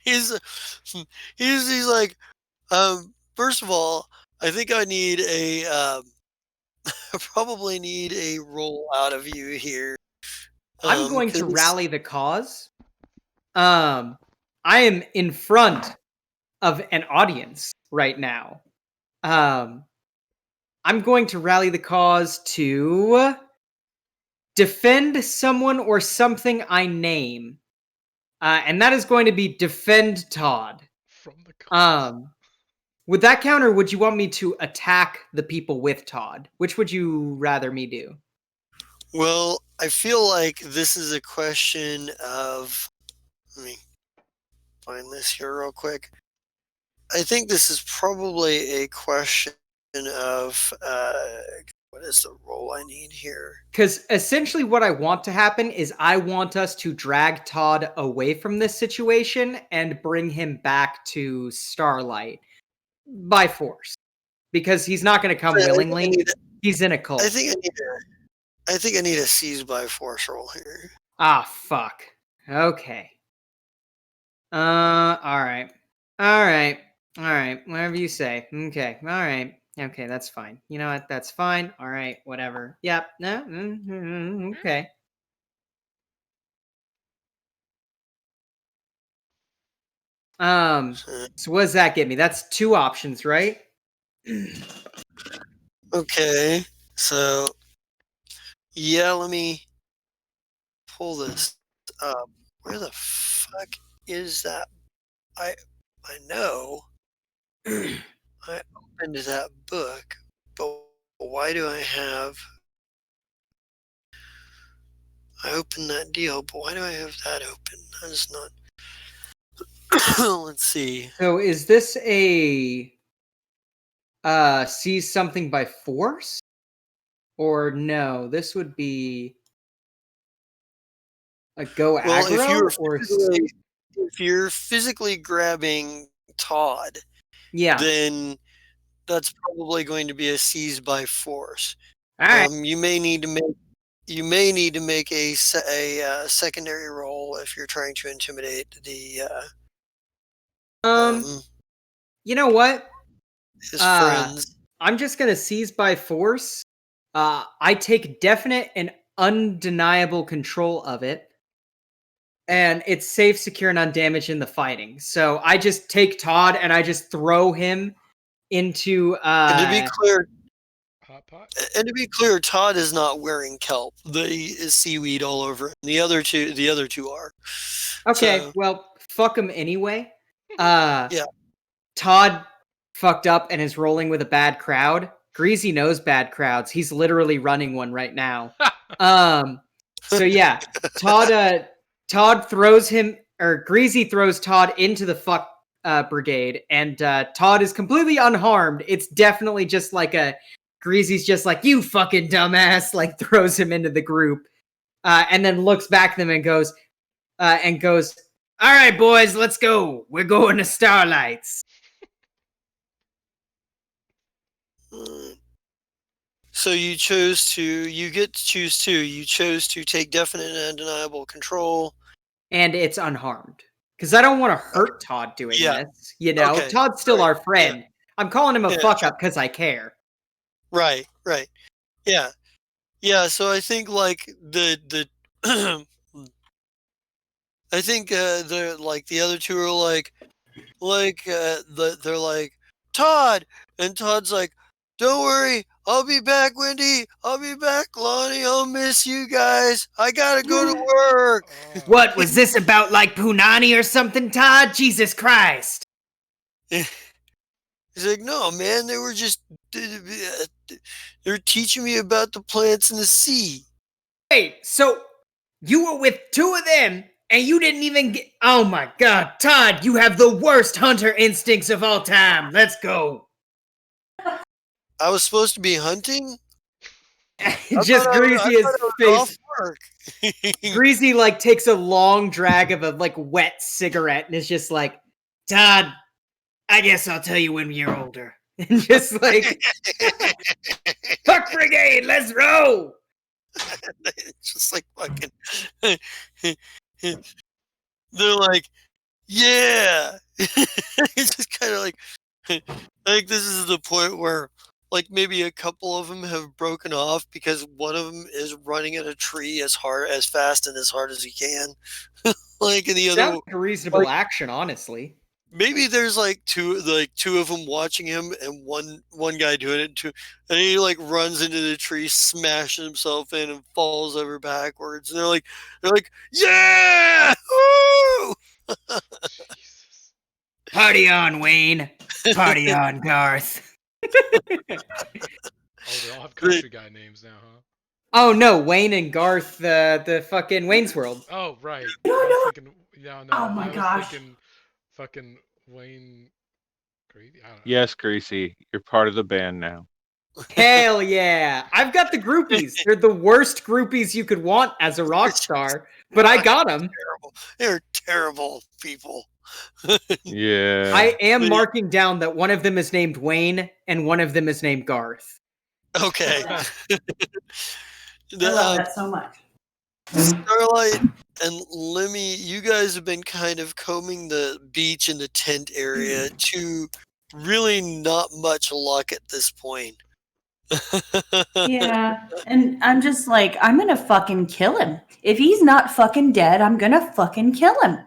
He's like, first of all, I think I need I probably need a roll out of you here. I'm going to 'cause- rally the cause. I am in front of an audience right now. I'm going to rally the cause to defend someone or something I name. And that is going to be defend Todd. From the cult. Would that count, or would you want me to attack the people with Todd? Which would you rather me do? Well, I feel like this is a question of. Let me find this here real quick. I think this is probably a question of what is the role I need here? Because essentially what I want to happen is I want us to drag Todd away from this situation and bring him back to Starlight by force. Because he's not going to come willingly. He's in a cult. I think I need a seize by force roll here. Ah, fuck. Okay. Alright. Alright. Alright. Whatever you say. Okay. Alright. Okay, that's fine. You know what? That's fine. Alright, whatever. Yep. No. Okay. So what does that get me? That's 2 options, right? Okay. So yeah, let me pull this up. Where the fuck is that? I know I opened that book, but why do I opened that deal, but why do I have that open? That is not. Let's see. So is this a seize something by force? Or no, this would be a go Well, aggro if you're physically grabbing Todd, yeah. then that's probably going to be a seize by force. All right. You may need to make you may need to make a secondary roll if you're trying to intimidate the You know what? his friends. I'm just gonna seize by force. I take definite and undeniable control of it, and it's safe, secure, and undamaged in the fighting. So I just take Todd and I just throw him into. And to be clear, Hot pot. Todd is not wearing kelp. There is seaweed all over him. The other two are. Okay, So, well, fuck him anyway. Yeah. Todd fucked up and is rolling with a bad crowd. Greasy knows bad crowds. He's literally running one right now. So yeah, Todd throws him, or Greasy throws Todd into the fuck brigade, and Todd is completely unharmed. It's definitely just like Greasy's just like, you fucking dumbass, like throws him into the group, and then looks back at them and goes, all right, boys, let's go. We're going to Starlights. So you chose to. You get to choose two. You chose to take definite and undeniable control. And it's unharmed. Because I don't want to hurt Todd doing this. You know, Okay. Todd's still our friend. Yeah. I'm calling him a Yeah, fuck sure. up because I care. Right. Yeah. So I think like the I think the other two are they're like, Todd, and Todd's like, don't worry, I'll be back, Wendy. I'll be back, Lonnie. I'll miss you guys. I gotta go to work. What was this about, like Punani or something, Todd? Jesus Christ. He's like, no, man, they were just they're teaching me about the plants in the sea. Hey, so you were with two of them, and you didn't even get. Oh my God, Todd, you have the worst hunter instincts of all time. Let's go. I was supposed to be hunting. Just Greasy his face. Greasy like takes a long drag of a like wet cigarette and is just like, Todd, I guess I'll tell you when you're older. And just like, fuck brigade, let's roll. Just like fucking. They're like, yeah. It's just kind of like, I think this is the point where like maybe a couple of them have broken off because one of them is running at a tree as fast and as hard as he can. Like in the other, sounds like a reasonable action, honestly. Maybe there's like two of them watching him and one guy doing it too, and he like runs into the tree, smashes himself in, and falls over backwards. And they're like, yeah, woo! Jesus. Party on, Wayne. Party on, Garth. Oh, they all have country guy names now, huh? Oh no, Wayne and Garth, the fucking Wayne's World. Oh right. No, I was no. thinking, Oh my I was gosh. thinking fucking Wayne Grady. I don't know. Yes, Greasy, you're part of the band now. Hell yeah. I've got the groupies. They're the worst groupies you could want as a rock star, but I got them. They're terrible people. Yeah. I am marking down that one of them is named Wayne and one of them is named Garth. Okay. I love that so much. Starlight and Lemmy, you guys have been kind of combing the beach and the tent area to really not much luck at this point. Yeah. And I'm just like, I'm going to fucking kill him. If he's not fucking dead, I'm going to fucking kill him.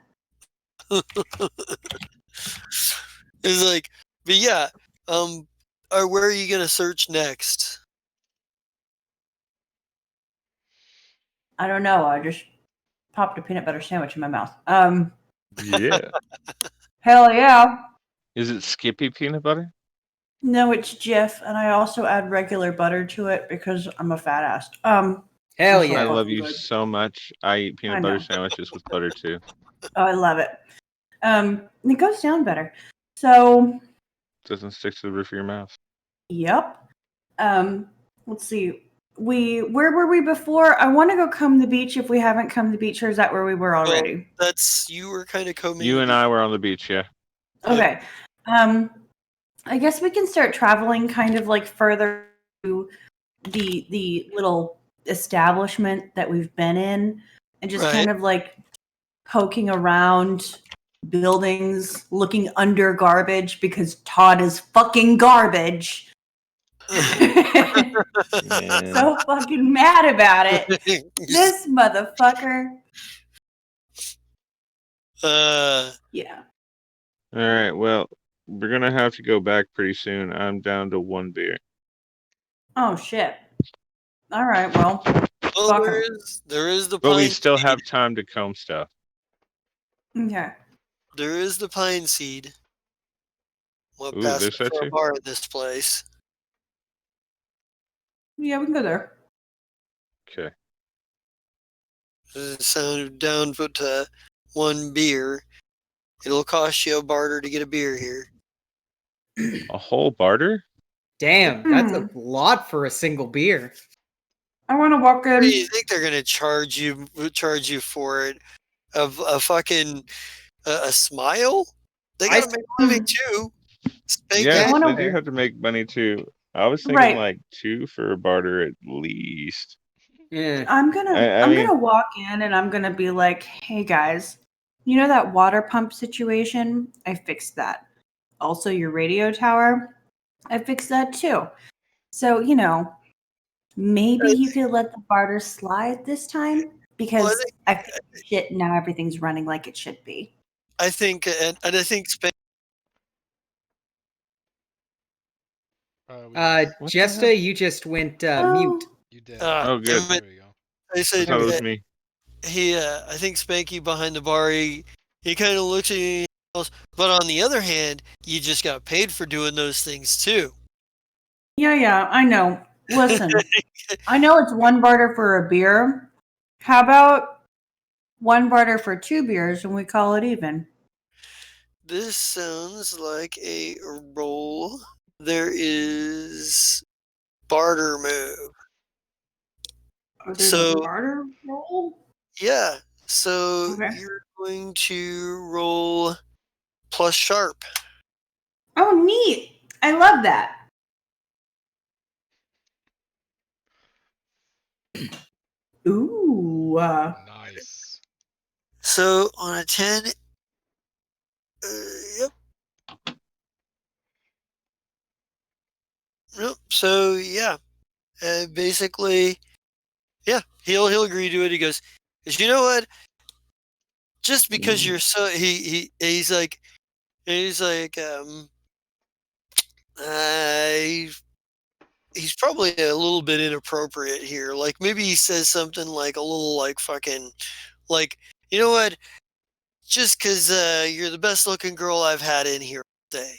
It's like, but yeah, where are you gonna search next? I don't know. I just popped a peanut butter sandwich in my mouth. Yeah. Hell yeah. Is it Skippy peanut butter? No, it's Jif, and I also add regular butter to it because I'm a fat ass. Hell I yeah. love you Good. so much. I eat peanut I butter know. sandwiches with butter too. Oh, I love it. It goes down better. So, Doesn't stick to the roof of your mouth. yep. Let's see. Where were we before? I want to go comb the beach if we haven't combed the beach, or is that where we were already? You were kind of combing. You and I were on the beach, yeah. Okay. I guess we can start traveling kind of like further to the little establishment that we've been in and just Right. kind of like poking around buildings, looking under garbage because Todd is fucking garbage. Yeah. So fucking mad about it. This motherfucker. Yeah. All right. Well, we're gonna have to go back pretty soon. I'm down to 1 beer. Oh shit. All right, well. Well, Fuck 'em. there is the But we pine still seed. have time to comb stuff. Okay. There is the pine seed. What Ooh, passed there's that for a too? bar at this place? Yeah, we can go there. Okay. So down to 1 beer. It'll cost you a barter to get a beer here. A whole barter? Damn, that's a lot for a single beer. I want to walk What do in. you think they're gonna charge you for it? Of a fucking a smile? They gotta make money too. Spanky. Yes, wanna- they do have to make money too. I was thinking Right. like 2 for a barter at least. Yeah. I'm gonna I I'm mean- gonna walk in and I'm gonna be like, hey guys, you know that water pump situation? I fixed that. Also your radio tower, I fixed that too. So, you know, maybe you could let the barter slide this time because I fixed the shit and now everything's running like it should be. I think, and I think What the Jesta, hell? you just went Oh. mute. You did. Oh, good. damn it. There you go. I I said thought it was me. I think Spanky behind the bar, he kind of looks at you, but on the other hand, you just got paid for doing those things too. Yeah, I know. Listen, I know it's 1 barter for a beer. How about 1 barter for 2 beers and we call it even? This sounds like a roll. There is barter move. Oh, there's So- a barter roll? Yeah, so Okay. you're going to roll plus sharp. Oh, neat. I love that. Ooh. Nice. So on a 10, yep. Yep. So yeah, basically, yeah, he'll agree to it. He goes, 'Cause you know what? Just because you're so he's like he's probably a little bit inappropriate here. Like maybe he says something like a little like fucking like, you know what? Just because you're the best looking girl I've had in here today.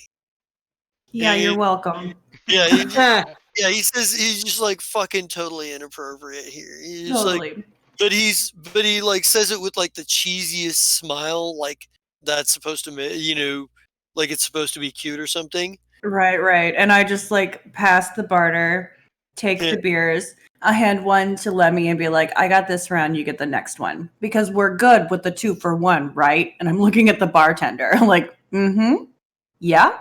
Yeah, you're welcome. Yeah, Ah, yeah. He says he's just like fucking totally inappropriate here. He's just like, Totally. but he like says it with like the cheesiest smile, like that's supposed to, like it's supposed to be cute or something. Right. And I just like pass the barter, take Yeah. the beers. I hand 1 to Lemmy and be like, I got this round, you get the next one. Because we're good with the 2 for 1, right? And I'm looking at the bartender. I'm like, yeah.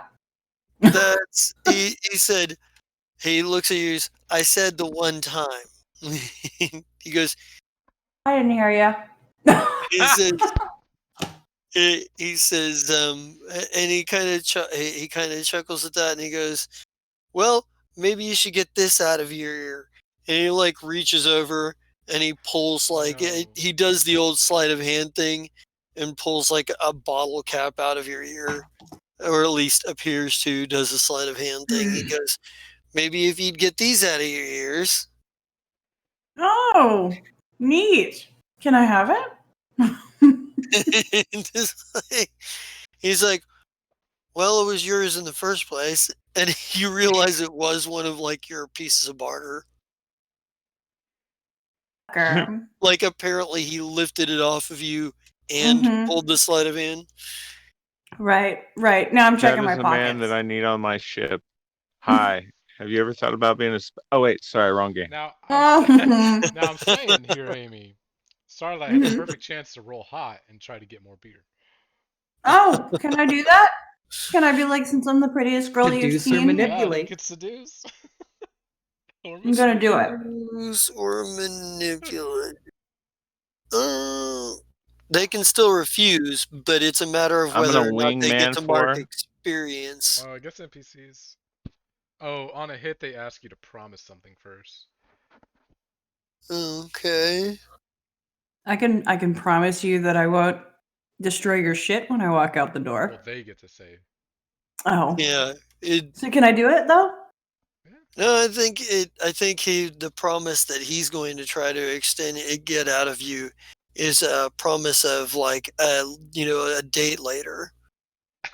That's he said. He looks at you. I said the one time. He goes. I didn't hear you. He says. He says. And he kind of chuckles at that, and he goes, "Well, maybe you should get this out of your ear." And he like reaches over and he pulls like No. he does the old sleight of hand thing, and pulls like a bottle cap out of your ear, or at least appears to. Does a sleight of hand thing. He goes, maybe if you'd get these out of your ears. Oh, neat. Can I have it? He's like, well, it was yours in the first place. And you realize it was one of like your pieces of barter. Girl. Like apparently he lifted it off of you and Mhm. pulled the sleight of hand. Right. Now I'm That checking is my the pockets. man that I need on my ship. Hi. Have you ever thought about being a? Oh wait, sorry, wrong game. Now Oh. I'm saying here, Amy, Starlight has a perfect chance to roll hot and try to get more beer. Oh, can I do that? Can I be like, since I'm the prettiest girl you've Seduce or seen? manipulate. Yeah, you could seduce. Or I'm gonna do it. Use or manipulate. They can still refuse, but it's a matter of I'm whether gonna or not they get wingman to mark for. experience. I guess NPCs. Oh, on a hit they ask you to promise something first. Okay. I can promise you that I won't destroy your shit when I walk out the door. Well, they get to say. Oh. Yeah. So can I do it though? Yeah. No, I think the promise that he's going to try to extend it, get out of you, is a promise of like a date later.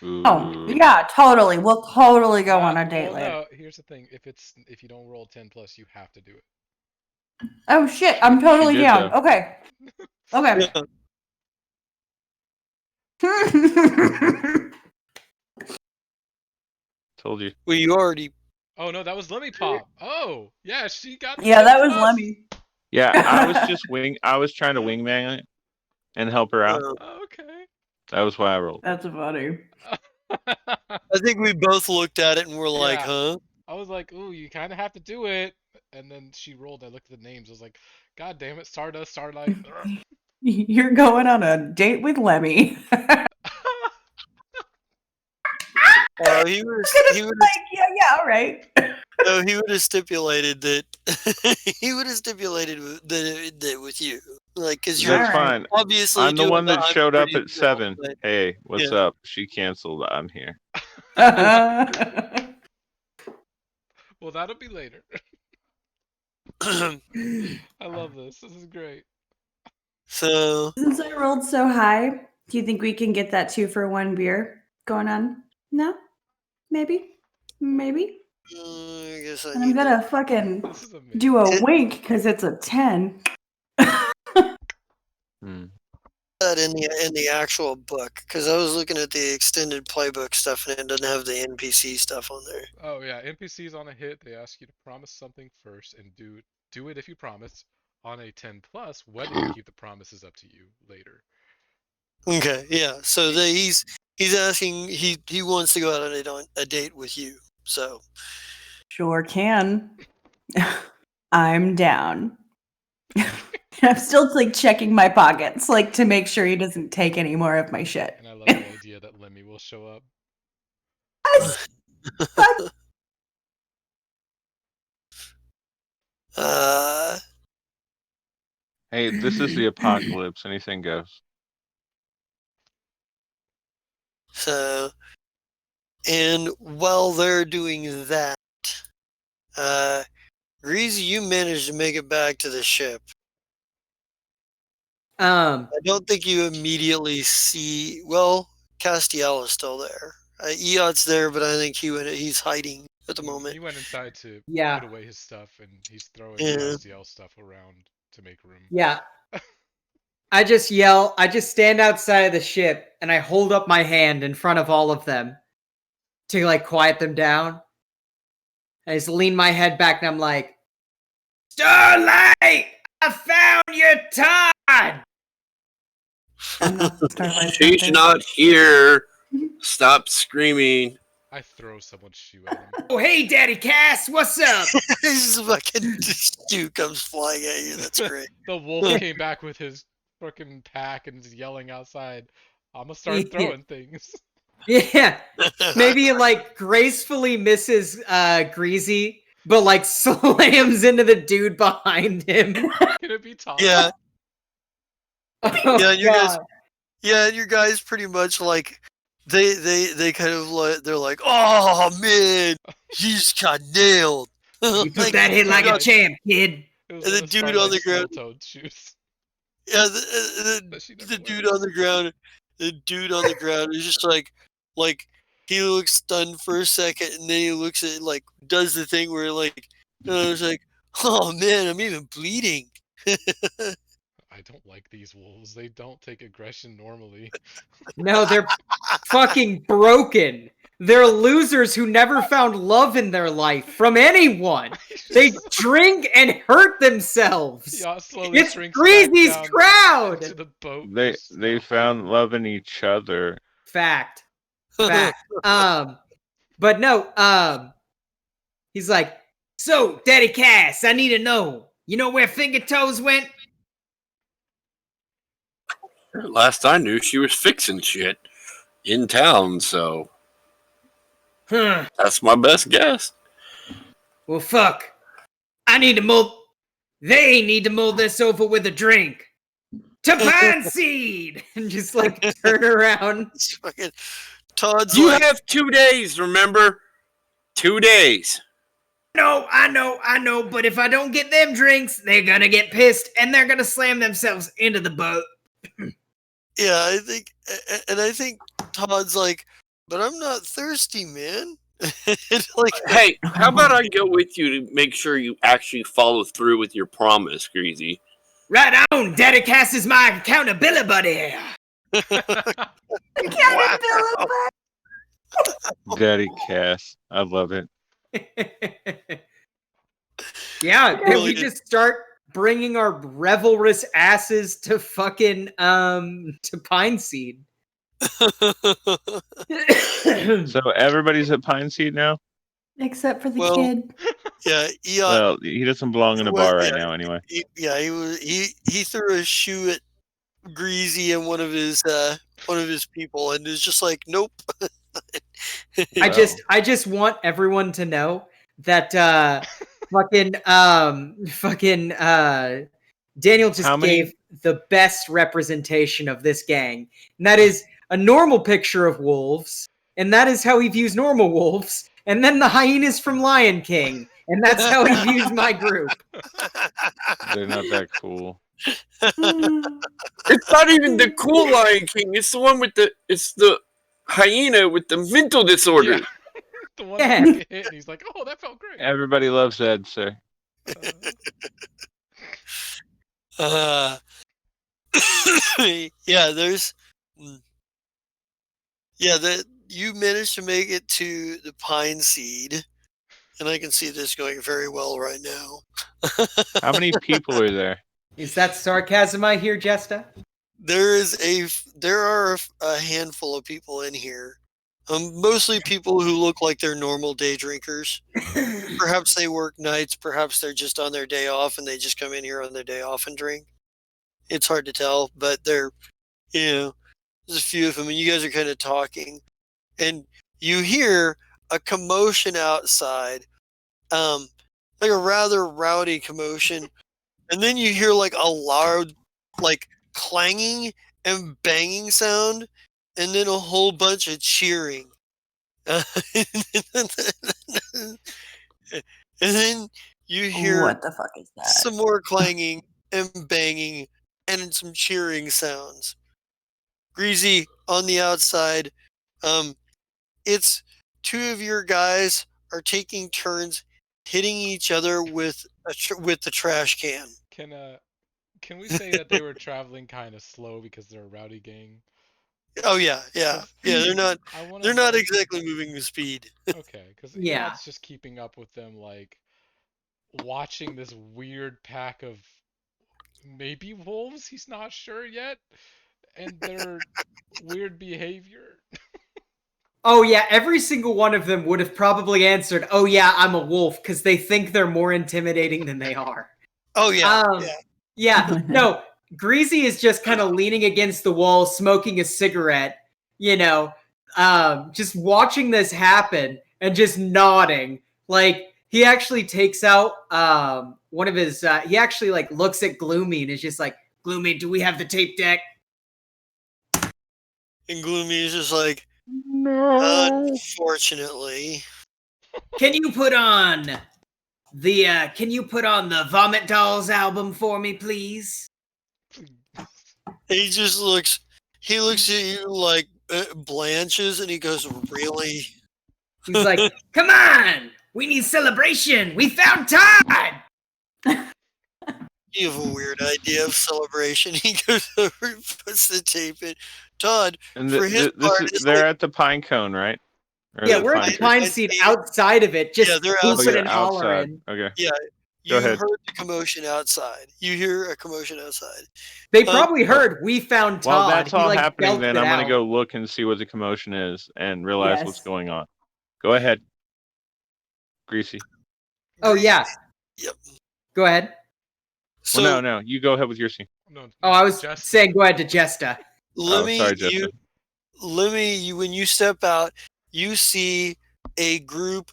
Oh, Ooh. yeah, totally. We'll totally go on a date well, later. no. Here's the thing: if you don't roll 10 plus, you have to do it. Oh shit, I'm totally did, down. though. Okay. Okay. Yeah. Told you. Well, you already. Oh no, that was Lemmy Pop. Oh yeah, she got the Yeah, 10 that was plus. Lemmy. Yeah, I was trying to wingman it and help her out. Okay. That was why I rolled. That's funny. I think we both looked at it and were like, Yeah. huh? I was like, ooh, you kind of have to do it. And then she rolled. I looked at the names. I was like, God damn it, Stardust, Starlight. You're going on a date with Lemmy. He would like, yeah, all right. no, he would have stipulated that that with you, like, because you're That's Alright. fine. obviously I'm the doing one that I'm showed up pretty at girl, 7. but- Hey, what's Yeah. up? She canceled. I'm here. Well, that'll be later. I love this. This is great. So Since I rolled so high, do you think we can get that 2-for-1 beer going on? No? Maybe? Maybe? I guess I And I'm need gonna fucking This is amazing. do a wink because it's a 10. Hmm. that in the actual book, because I was looking at the extended playbook stuff and it doesn't have the NPC stuff on there. Oh yeah, NPCs on a hit, they ask you to promise something first and do it if you promise. On a 10 plus, whether you keep the promise is up to you later. Okay, yeah. So he's asking he wants to go out on a date with you. So Sure can. I'm down. I'm still like checking my pockets, like to make sure he doesn't take any more of my shit. And I love the idea that Lemmy will show up. uh Hey, this is the apocalypse. Anything goes. so and while they're doing that, Greasy, you managed to make it back to the ship. I don't think you immediately see. Well, Castiel is still there. Eot's there, but I think he's hiding at the moment. He went inside to Yeah. put away his stuff, and he's throwing Yeah. Castiel stuff around to make room. Yeah. I just yell, I just stand outside of the ship and I hold up my hand in front of all of them to like quiet them down. I just lean my head back and I'm like, Starlight, I found your Todd. She's not here. Stop screaming. I throw someone's shoe at him. Oh, hey, Daddy Cass, what's up? His fucking stew comes flying at you. That's great. The wolf came back with his fucking pack and is yelling outside. I'm gonna start throwing things. Yeah. Maybe it like gracefully misses Greasy, but like slams into the dude behind him. Can it be Tom? Yeah, Oh, yeah. You guys, God. yeah, your guys pretty much like they kind of like they're like, oh man, he's got nailed. You took that hit like a champ, kid. It was And one the of dude on the Starlight's ground- Snowtoad shoes. Yeah, That she never the dude wears. on the ground, is just like he looks stunned for a second, and then he looks at like does the thing where like it's like, oh man, I'm even bleeding. I don't like these wolves. They don't take aggression normally. No, they're fucking broken. They're losers who never found love in their life from anyone. They drink and hurt themselves. Yacht slowly It's shrinks Greasy's back down crowd. into the boat. They found love in each other. Fact. But no, he's like, So, Daddy Cass, I need to know. You know where Finger Toes went? Last I knew, she was fixing shit in town, so Huh. that's my best guess. Well, fuck. I need to mull. They need to mull this over with a drink. To Pine Seed! And just like turn around. It's fucking Todd's You like, have 2 days, remember? 2 days. No, I know, but if I don't get them drinks, they're gonna get pissed and they're gonna slam themselves into the boat. yeah, I think Todd's like, but I'm not thirsty, man. Like, Hey, how about I go with you to make sure you actually follow through with your promise, Greasy? Right on, Daddy Cass is my accountability buddy. Daddy Cass. I love it. Yeah, can we Brilliant. just start bringing our revelrous asses to fucking to Pine Seed? So everybody's at Pine Seed now? Except for the Well, kid. yeah, Eon. Well, he doesn't belong in a Well, bar right yeah, now anyway. he threw a shoe at Greasy and one of his people, and is just like, nope. I just want everyone to know that Daniel just How many- gave the best representation of this gang. And that is a normal picture of wolves, and that is how he views normal wolves, and then the hyenas from Lion King, and that's how he views my group. They're not that cool. It's not even the cool Lion King. It's the one with it's the hyena with the mental disorder. Yeah. The one Yeah. that get hit and he's like, "Oh, that felt great." Everybody loves Ed, sir. Yeah, there's, yeah, that you managed to make it to the Pine Seed, and I can see this going very well right now. How many people are there? Is that sarcasm I hear, Jesta? There are a handful of people in here. Mostly people who look like they're normal day drinkers. Perhaps they work nights, perhaps they're just on their day off and they just come in here on their day off and drink. It's hard to tell, but there's a few of them, and you guys are kind of talking, and you hear a commotion outside, like a rather rowdy commotion, and then you hear like a loud, like clanging and banging sound, and then a whole bunch of cheering. And then you hear What the fuck is that? some more clanging and banging and some cheering sounds. Greasy on the outside. It's two of your guys are taking turns hitting each other with the trash can. Can we say that they were traveling kind of slow because they're a rowdy gang? Oh yeah. They're not. I wanna They're not know- exactly moving with speed. Okay, because Yeah. Eon's just keeping up with them, like watching this weird pack of maybe wolves. He's not sure yet, and their weird behavior. Oh yeah, every single one of them would have probably answered, "Oh yeah, I'm a wolf," because they think they're more intimidating than they are. Oh yeah. Yeah. No, Greasy is just kind of leaning against the wall, smoking a cigarette, just watching this happen and just nodding. Like, he actually takes out one of his, he actually like looks at Gloomy and is just like, "Gloomy, do we have the tape deck?" And Gloomy is just like, No. unfortunately. Can you put on the Vomit Dolls album for me, please? He just looks. He looks at you like blanches, and he goes, "Really?" He's like, "Come on! We need celebration! We found Todd!" You have a weird idea of celebration. He goes over and puts the tape in. Todd, And for his part, it's they're like, at the Pine Cone, right? Or Yeah, the we're at Pine the Tree? Pine Seed outside of it, just Yeah, they're Oh, hooping you're and outside. hollering. Okay. yeah, Go you ahead. heard the commotion outside. You hear a commotion outside. They probably heard we found Todd. While that's He, all like, happening, belted then it I'm going out. to go look and see what the commotion is and realize what's Yes. going on. Go ahead. Greasy. Oh yeah. Yep. Go ahead. So Well, no, you go ahead with your scene. No, Oh, I was Jester. saying go ahead to Jesta. Sorry, Jester. When you step out, you see a group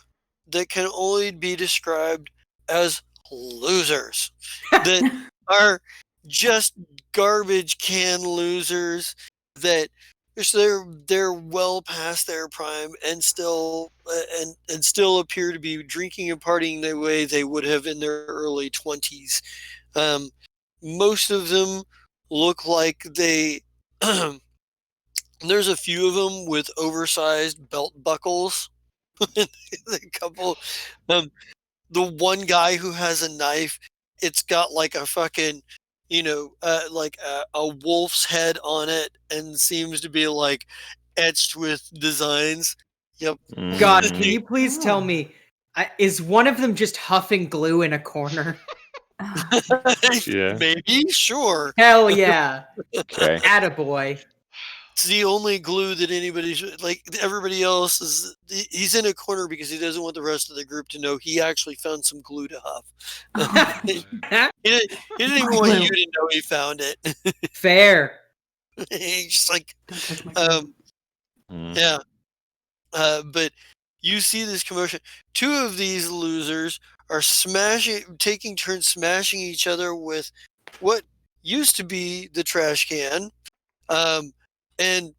that can only be described as losers that are just garbage can losers that they're well past their prime and still and still appear to be drinking and partying the way they would have in their early 20s. Most of them look like they there's a few of them with oversized belt buckles. A couple the one guy who has a knife, it's got like a fucking like a wolf's head on it and seems to be like etched with designs. Yep. God, Mm. can you please tell me, is one of them just huffing glue in a corner? Yeah. Maybe, sure. Hell yeah. Okay. Attaboy. It's the only glue that anybody should, like everybody else is. He's in a corner because he doesn't want the rest of the group to know he actually found some glue to huff. He didn't even want you to know he found it. Fair. He's just like, Don't touch my glue. yeah. But you see this commotion. Two of these losers are taking turns smashing each other with what used to be the trash can. And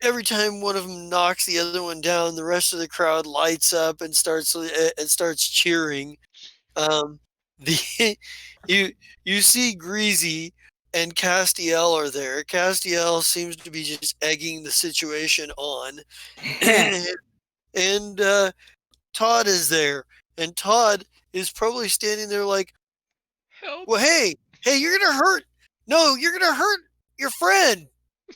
every time one of them knocks the other one down, the rest of the crowd lights up and starts cheering. The you see Greasy and Castiel are there. Castiel seems to be just egging the situation on, and Todd is there, and Todd is probably standing there like, Help. "Well, hey, you're gonna hurt. No, you're gonna hurt your friend.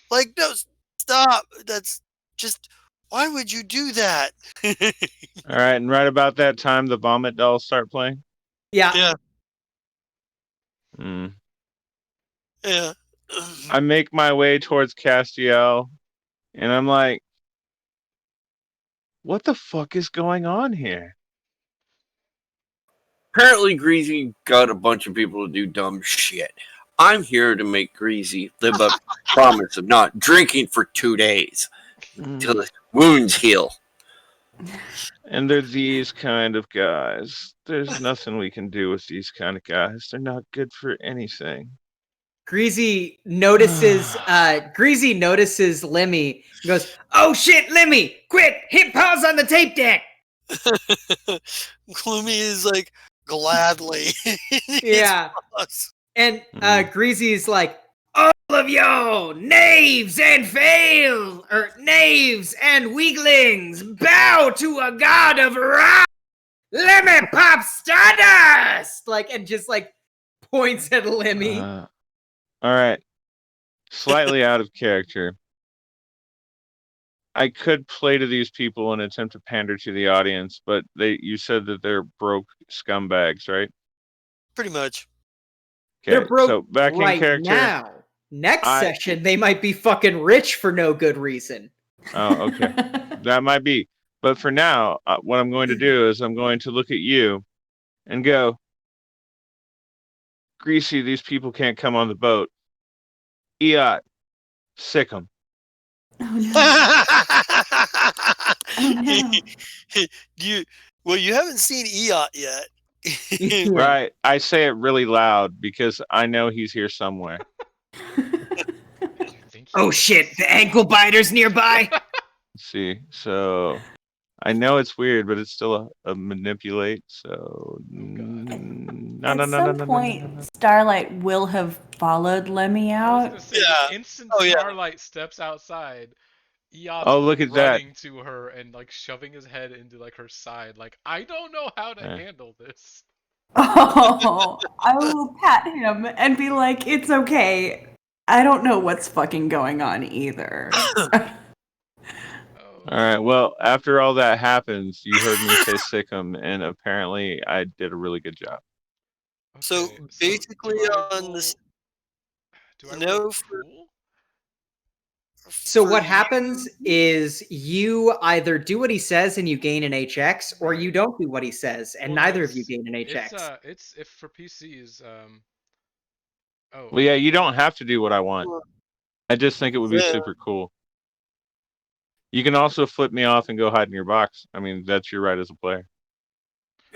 Like, no, stop. That's just. Why would you do that?" All right, and right about that time, the vomit dolls start playing. Yeah. Yeah, Mm. yeah. I make my way towards Castiel, and I'm like, "What the fuck is going on here?" Apparently, Greasy got a bunch of people to do dumb shit. I'm here to make Greasy live up to the promise of not drinking for 2 days till his wounds heal. And they're these kind of guys. There's nothing we can do with these kind of guys. They're not good for anything. Greasy notices Lemmy and goes, "Oh shit, Lemmy! Quick! Hit pause on the tape deck!" Gloomy is like, gladly. Yeah. And Greasy's like, "All of you, knaves and knaves and weaklings, bow to a god of wrath! Lemmy Pop Stardust!" Like, and just like points at Lemmy. All right. Slightly out of character. I could play to these people and attempt to pander to the audience, but you said that they're broke scumbags, right? Pretty much. They're Okay, broke so back right in character. now. Next session, they might be fucking rich for no good reason. Oh, okay. That might be. But for now, what I'm going to do is I'm going to look at you and go, Greasy, these people can't come on the boat. Eot, sick 'em. Oh no. You haven't seen Eot yet. Right. I say it really loud because I know he's here somewhere. Oh shit, the ankle biter's nearby. Let's see. So I know it's weird, but it's still a manipulate. So At some point, Starlight will have followed Lemmy I was out. gonna say, Yeah. the instant Oh, yeah. Starlight steps outside, Eot's Oh, look at that. running to her and like shoving his head into like her side. Like, I don't know how to handle this. Oh, I will pat him and be like, "It's okay. I don't know what's fucking going on either." All right. Well, after all that happens, you heard me say sick 'em, and apparently I did a really good job. So Okay, basically, do I on roll- this, do I no, roll for- cool? So for what you- happens is you either do what he says and you gain an HX, or you don't do what he says and Well, no, neither of you it's gain an HX. it's if for PCs. Oh, Well, yeah, you don't have to do what I want. I just think it would be Yeah. super cool. You can also flip me off and go hide in your box. I mean, that's your right as a player.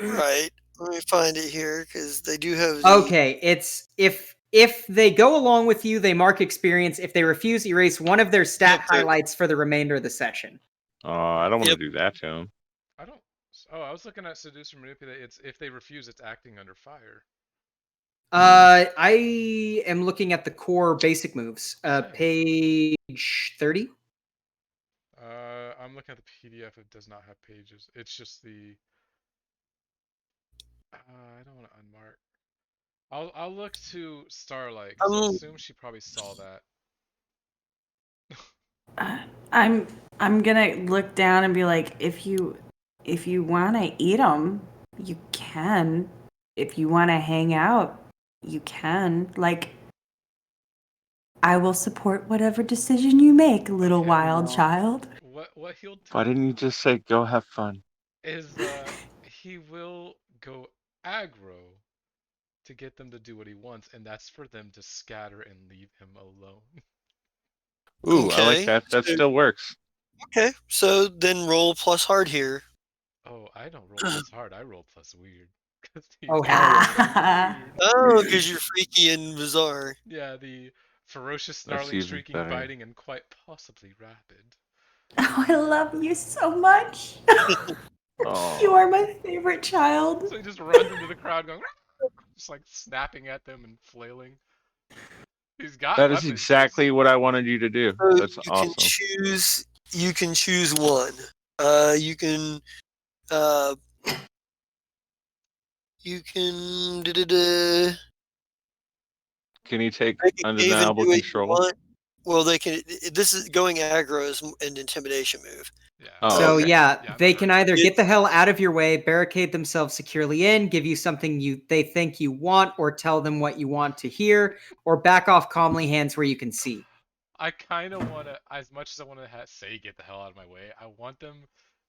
Right. Let me find it here because they do have the. Okay, it's if they go along with you, they mark experience. If they refuse, erase one of their stat Yep, there- highlights for the remainder of the session. I don't want Yep. to do that to him. I don't. Oh, I was looking at seduce or manipulate. It's if they refuse, it's acting under fire. I am looking at the core basic moves. Okay. Page 30. I'm looking at the PDF. It does not have pages. It's just the. I don't want to unmark. I'll look to Starlight because I assume she probably saw that. I'm gonna look down and be like, if you want to eat them, you can. If you want to hang out, you can. Like, I will support whatever decision you make, little Okay. wild child. What he'll do Why didn't you just say go have fun? is he will go aggro to get them to do what he wants, and that's for them to scatter and leave him alone. Ooh, I like Okay. that. That still works. Okay, so then roll plus hard here. Oh, I don't roll plus hard. I roll plus weird. 'Cause he's Oh, hell yeah. so weird. Oh, because you're freaky and bizarre. Yeah, the ferocious, That's snarling, even shrieking, better. biting, and quite possibly rapid. Oh, I love you so much. Oh. You are my favorite child. So he just runs into the crowd going, just like snapping at them and flailing. He's got That is weapons. exactly what I wanted you to do. So That's you awesome. can choose. You can choose one. You can. You can. Can you take They can even undeniable do what you control? want. Well, they can. This is going aggro is an intimidation move. Yeah. Oh, So okay. yeah, Yeah, they but- can either get the hell out of your way, barricade themselves securely in, give you something they think you want, or tell them what you want to hear, or back off calmly, hands where you can see. I kind of want to, as much as I want to say get the hell out of my way, I want them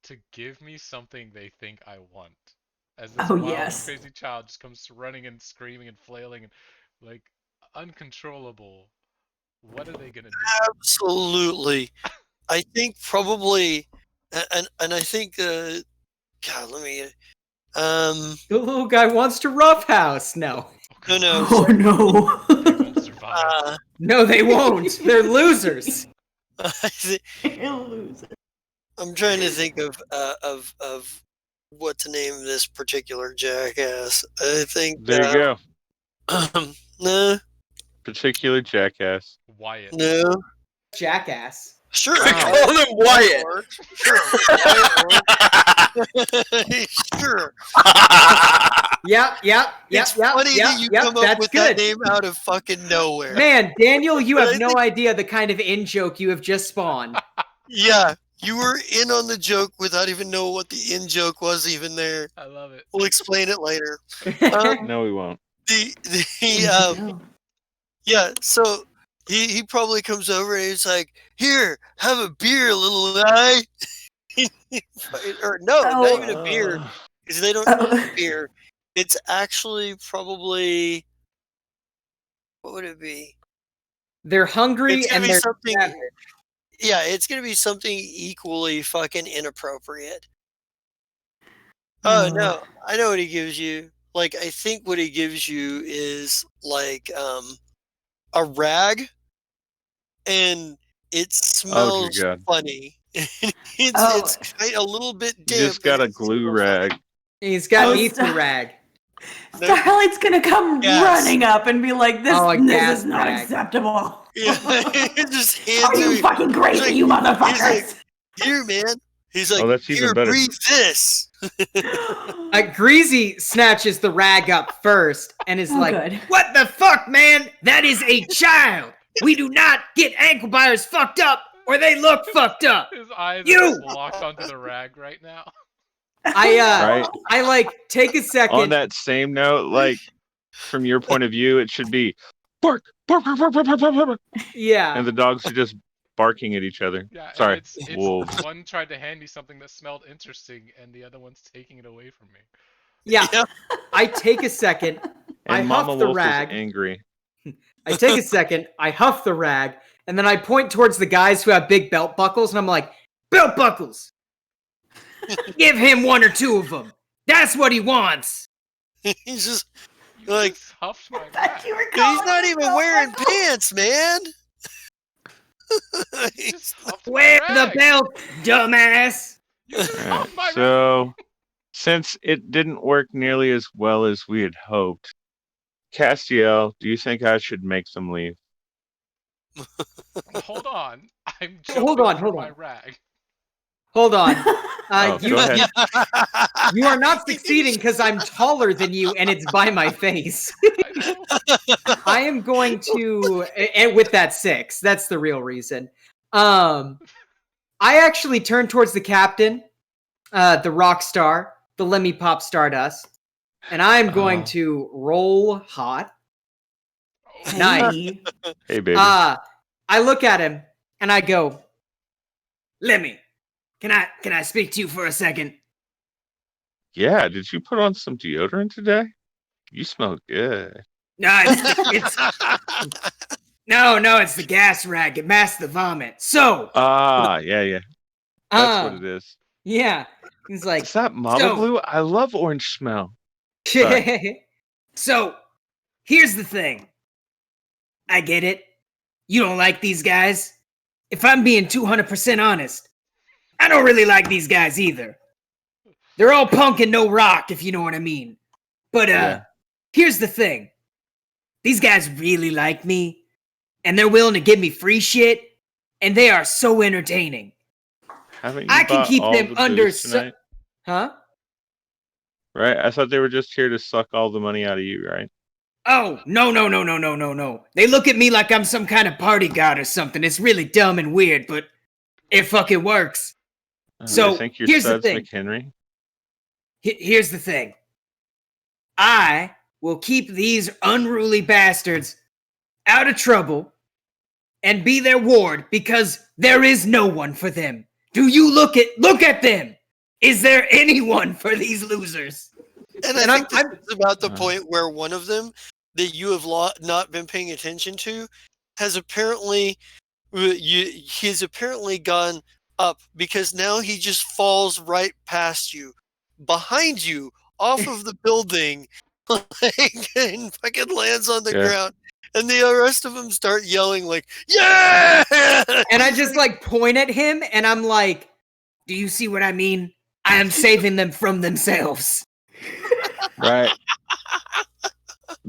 to give me something they think I want. As this Oh, wild yes. and crazy child just comes running and screaming and flailing and like uncontrollable. What are they gonna do? Absolutely. I think probably, and I think. God, let me. The little guy wants to roughhouse. No. Oh, No, God, no. Oh no. they won't survive. No, they won't. They're losers. I thi- Loser. I'm trying to think of what to name this particular jackass. I think. There you go. No, Particular jackass. Wyatt. no. Jackass. Sure. I call him Wyatt. works. Sure. Wyatt works. Sure. Yep. It's funny that you come up that's with good. that name out of fucking nowhere. Man, Daniel, you But have I no think- idea the kind of in-joke you have just spawned. Yeah, you were in on the joke without even know what the in joke was even there. I love it. We'll explain it later. No, we won't. Yeah, so he probably comes over and he's like, "Here, have a beer, little guy." Or no, not even a beer, because they don't drink beer. It's actually probably, what would it be? They're hungry It's gonna and be they're something. savage. Yeah, it's gonna be something equally fucking inappropriate. Oh no, I know what he gives you. Like, I think what he gives you is like a rag, and it smells God. funny. Oh. It's kind of a little bit You damp. just got but a it glue smells rag. funny. He's got Oh, an ether stop. rag. Starlight's gonna come Yes. running up and be like, "This, Oh, a this gas is not bag. acceptable. Yeah, it just Are hands you me. fucking crazy, like- you he's motherfuckers?" like- Here, man. He's like, Oh, that's even here, better. breathe this. Greasy snatches the rag up first and is Oh, like, good. "What the fuck, man? That is a child. We do not get ankle biters fucked up, or they look fucked up." His eyes You! are just locked onto the rag right now. I Right. I like take a second. On that same note, like from your point of view, it should be bark, bark, bark, bark, bark, bark, bark, bark, Yeah. and the dogs should just barking at each other. Yeah, and Sorry, it's wolves. one tried to hand me something that smelled interesting, and the other one's taking it away from me. Yeah. Yeah. I take a second. I And Mama huff the Wolf rag. is angry. I take a second. I huff the rag, and then I point towards the guys who have big belt buckles, and I'm like, "Belt buckles! Give him one or two of them. That's what he wants." He's just You Like- just huffed my Thought you rag. were he's calling not me even belt wearing buckle. pants, man. You just huffed my Wear the rag. belt, dumbass. You just Alright, huffed my rag. so since it didn't work nearly as well as we had hoped, Castiel, do you think I should make them leave? Hold on. I'm Hold jumping on, for hold my on. rag. Hold on. Oh, You, go ahead. you are not succeeding because I'm taller than you, and it's by my face. I know. I am going to, and with that 6, that's the real reason. I actually turn towards the captain, the rock star, the Lemmy Pop Stardust, and I'm going to roll hot. Oh, Nice. Hey. Hey, baby. I look at him and I go, Lemmy, can I speak to you for a second? Yeah, did you put on some deodorant today? You smell good. No, it's no, it's the gas rag. It masks the vomit. So, Yeah. That's what it is. yeah. He's like, Is that Mama so- Blue? I love orange smell. Sorry. So, here's the thing. I get it. You don't like these guys. If I'm being 200% honest, I don't really like these guys either. They're all punk and no rock, if you know what I mean. But Yeah. here's the thing. These guys really like me, and they're willing to give me free shit, and they are so entertaining. Haven't you I can bought keep all them the under booze tonight? Huh? Right? I thought they were just here to suck all the money out of you, right? Oh, no. They look at me like I'm some kind of party god or something. It's really dumb and weird, but it fucking works. So, I think you're here's the Suds thing. McHenry. Here's the thing. I will keep these unruly bastards out of trouble and be their ward because there is no one for them. Do you look at them? Is there anyone for these losers? And And I I'm- think this is about the Uh. point where one of them that you have not been paying attention to has apparently he's apparently gone up because now he just falls right past you, behind you, off of the building, like, and fucking lands on the Yeah. ground. And the rest of them start yelling like, "Yeah!" And I just like point at him and I'm like, do you see what I mean? I am saving them from themselves. Right.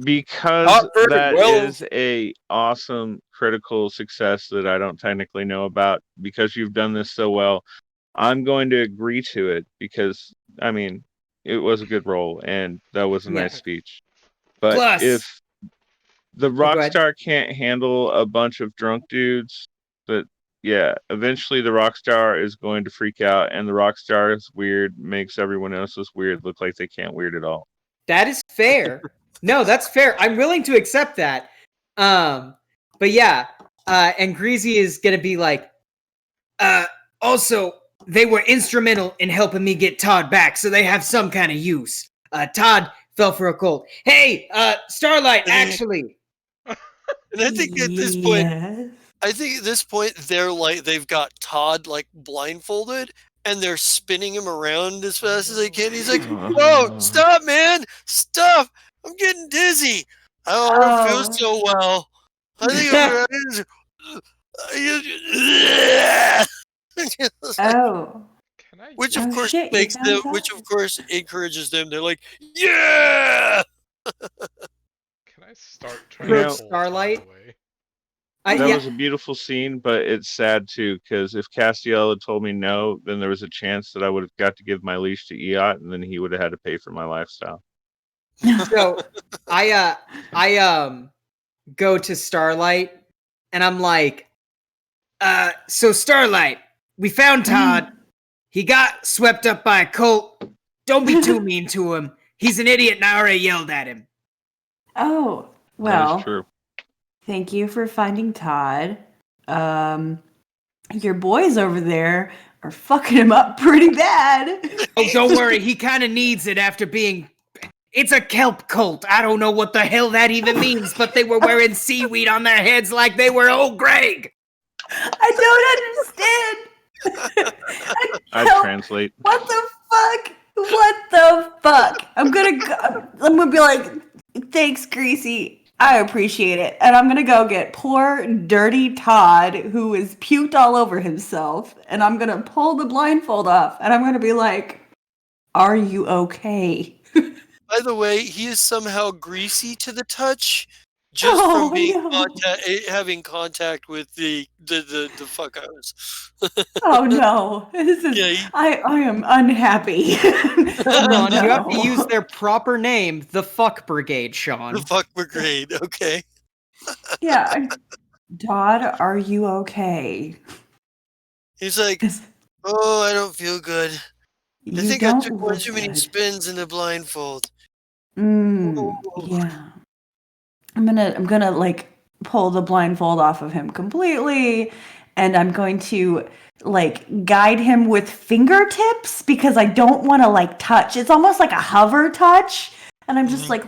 Because Not very that well. is a awesome critical success that I don't technically know about. Because you've done this so well, I'm going to agree to it because I mean it was a good role and that was a Yeah. nice speech. But Plus- if the go ahead. Rockstar can't handle a bunch of drunk dudes, that yeah, eventually the Rockstar is going to freak out, and the Rockstar is weird, makes everyone else's weird look like they can't weird at all. That is fair. No, that's fair. I'm willing to accept that. But yeah, and Greasy is gonna be like, also, they were instrumental in helping me get Todd back, so they have some kind of use. Todd fell for a cold. Hey, Starlight, actually. And I think at this point, Yes. they're like they've got Todd like blindfolded and they're spinning him around as fast as they can. He's like, "Whoa, stop, man! Stop! I'm getting dizzy. I don't feel Oh. so well. I think I'm Oh. Can I? which of Oh, course shit, you makes found them, Todd? which of course encourages them. They're like, "Yeah!" Can I start trying Approach to pull Starlight. Todd away? That Yeah, was a beautiful scene, but it's sad too, because if Castiel had told me no, then there was a chance that I would have got to give my leash to Eot, and then he would have had to pay for my lifestyle. so I go to Starlight and I'm like, so Starlight, we found Todd. He got swept up by a cult. Don't be too mean to him. He's an idiot and I already yelled at him. Oh. That is Well, true. thank you for finding Todd. your boys over there are fucking him up pretty bad. Oh, don't worry. He kind of needs it after being. It's a kelp cult. I don't know what the hell that even means, but they were wearing seaweed on their heads like they were old Greg. I don't understand. I translate. What the fuck? What the fuck? I'm gonna be like, thanks, Greasy. I appreciate it. And I'm gonna go get poor, dirty Todd, who is puked all over himself, and I'm gonna pull the blindfold off, and I'm gonna be like, are you okay? By the way, he is somehow greasy to the touch, just Oh, from being no. having contact with the fuckos. Oh no. This is Yeah, I am unhappy. Sean, you have to No. use their proper name, the Fuck Brigade, Sean. the fuck brigade. Okay. Yeah. Todd, are you okay? He's like, 'Cause oh, I don't feel good. I you think I don't took one look too many good. spins in the blindfold. Yeah. I'm gonna like pull the blindfold off of him completely, and I'm going to like guide him with fingertips because I don't want to like touch. It's almost like a hover touch, and I'm just Mhm. like,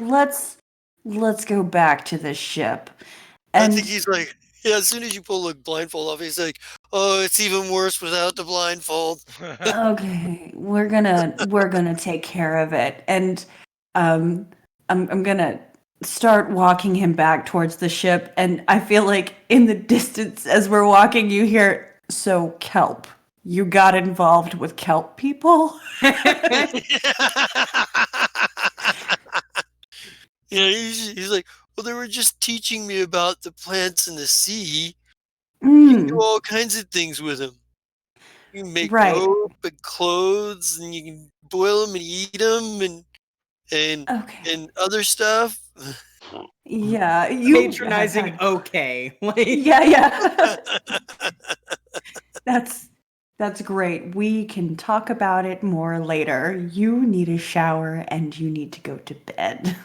let's go back to the ship. I And think he's like, yeah, as soon as you pull the blindfold off, he's like, oh, it's even worse without the blindfold. okay, we're gonna take care of it. And I'm gonna start walking him back towards the ship, and I feel like in the distance as we're walking you hear, so Kelp, you got involved with Kelp people? Yeah, he's like, well, they were just teaching me about the plants in the sea. You can do Mm, all kinds of things with them. You can make right. rope and clothes, and you can boil them and eat them, and Okay. and other stuff. Yeah, you have Patronizing, had okay. Like, yeah. That's great. We can talk about it more later. You need a shower and you need to go to bed.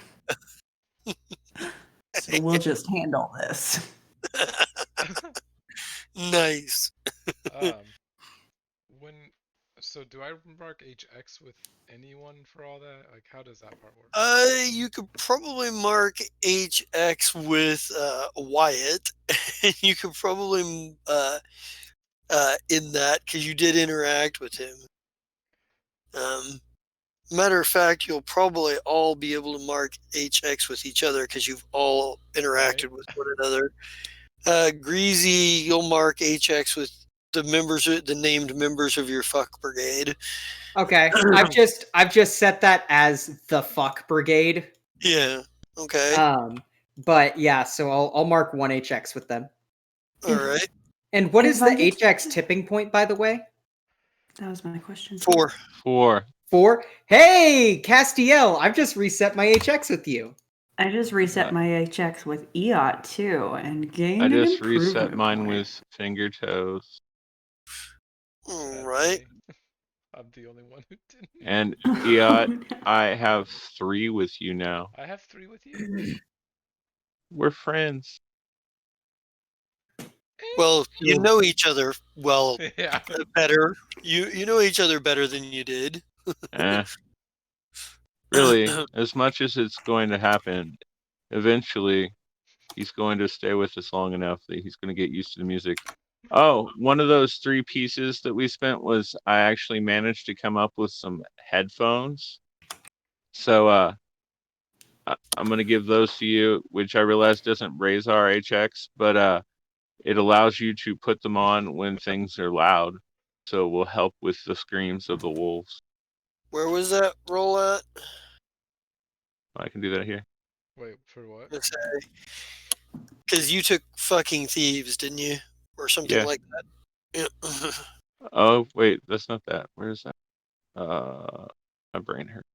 So we'll just handle this. Nice. um, when so do I mark HX with anyone for all that? Like, how does that part work? You could probably mark HX with Wyatt, and you could probably in that because you did interact with him. Matter of fact, you'll probably all be able to mark HX with each other because you've all interacted Right. with one another. Greasy, you'll mark HX with the named members of your fuck brigade. okay, I've just set that as the Fuck Brigade. Yeah. Okay. But yeah, so I'll mark one HX with them. All right. And what is If I the get HX tipping point, by the way? That was my question. 4. 4. 4. Hey, Castiel, I've just reset my HX with you. I just reset my HX with EOT too and gained I an just improvement reset mine point. with finger toes. All That's right. me. I'm the only one who didn't. And Iot, I have 3 with you now. I have 3 with you. We're friends. Well, you know each other well Yeah. better. You know each other better than you did. Eh. Really, as much as it's going to happen, eventually he's going to stay with us long enough that he's going to get used to the music. Oh, one of those 3 pieces that we spent was I actually managed to come up with some headphones. So I'm going to give those to you, which I realize doesn't raise our HX, but it allows you to put them on when things are loud. So it will help with the screams of the wolves. Where was that roll at? I can do that here. Wait, for what? Because you took fucking thieves, didn't you? Or something Yeah. like that. Yeah. Oh, wait, that's not that. Where is that? My brain hurt.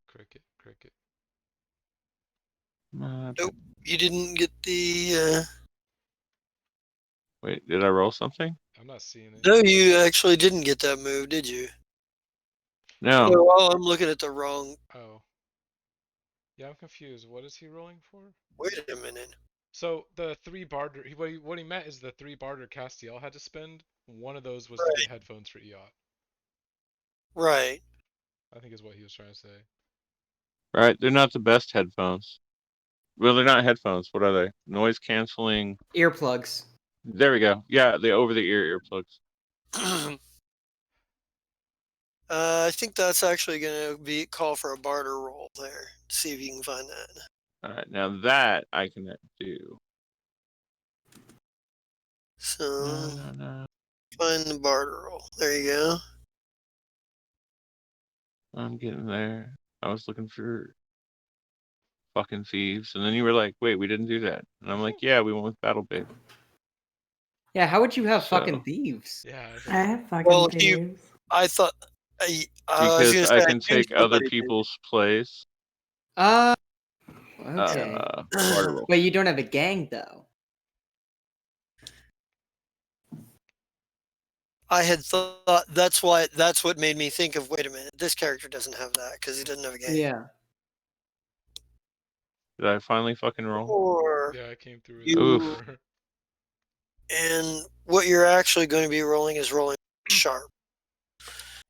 Cricket, cricket. Nope. You didn't get the. Wait, did I roll something? I'm not seeing it. No, you actually didn't get that move, did you? No. Oh, well, I'm looking at the wrong. Oh. Yeah, I'm confused. What is he rolling for? Wait a minute. So the 3 barter, what he meant is the 3 barter Castiel had to spend. One of those was to Right. get headphones for Eot. Right. I think is what he was trying to say. Right, they're not the best headphones. Well, they're not headphones. What are they? Noise canceling. Earplugs. There we go. Yeah, the over-the-ear earplugs. I think that's actually going to be call for a barter roll there. See if you can find that. All right, now that I can do. So No. find the barter roll. There you go. I'm getting there. I was looking for fucking thieves, and then you were like, "Wait, we didn't do that," and I'm like, "Yeah, we went with Battle Babe." Yeah, how would you have So- fucking thieves? Yeah. I have fucking Well, thieves. I thought I was Because gonna I say, can take think other somebody did. people's plays. Okay. Barter roll. But you don't have a gang though. I had thought that's what made me think of. Wait a minute, this character doesn't have that because he doesn't have a game. Yeah. Did I finally fucking roll? Or Yeah, I came through with you, it. and what you're actually going to be rolling is rolling sharp.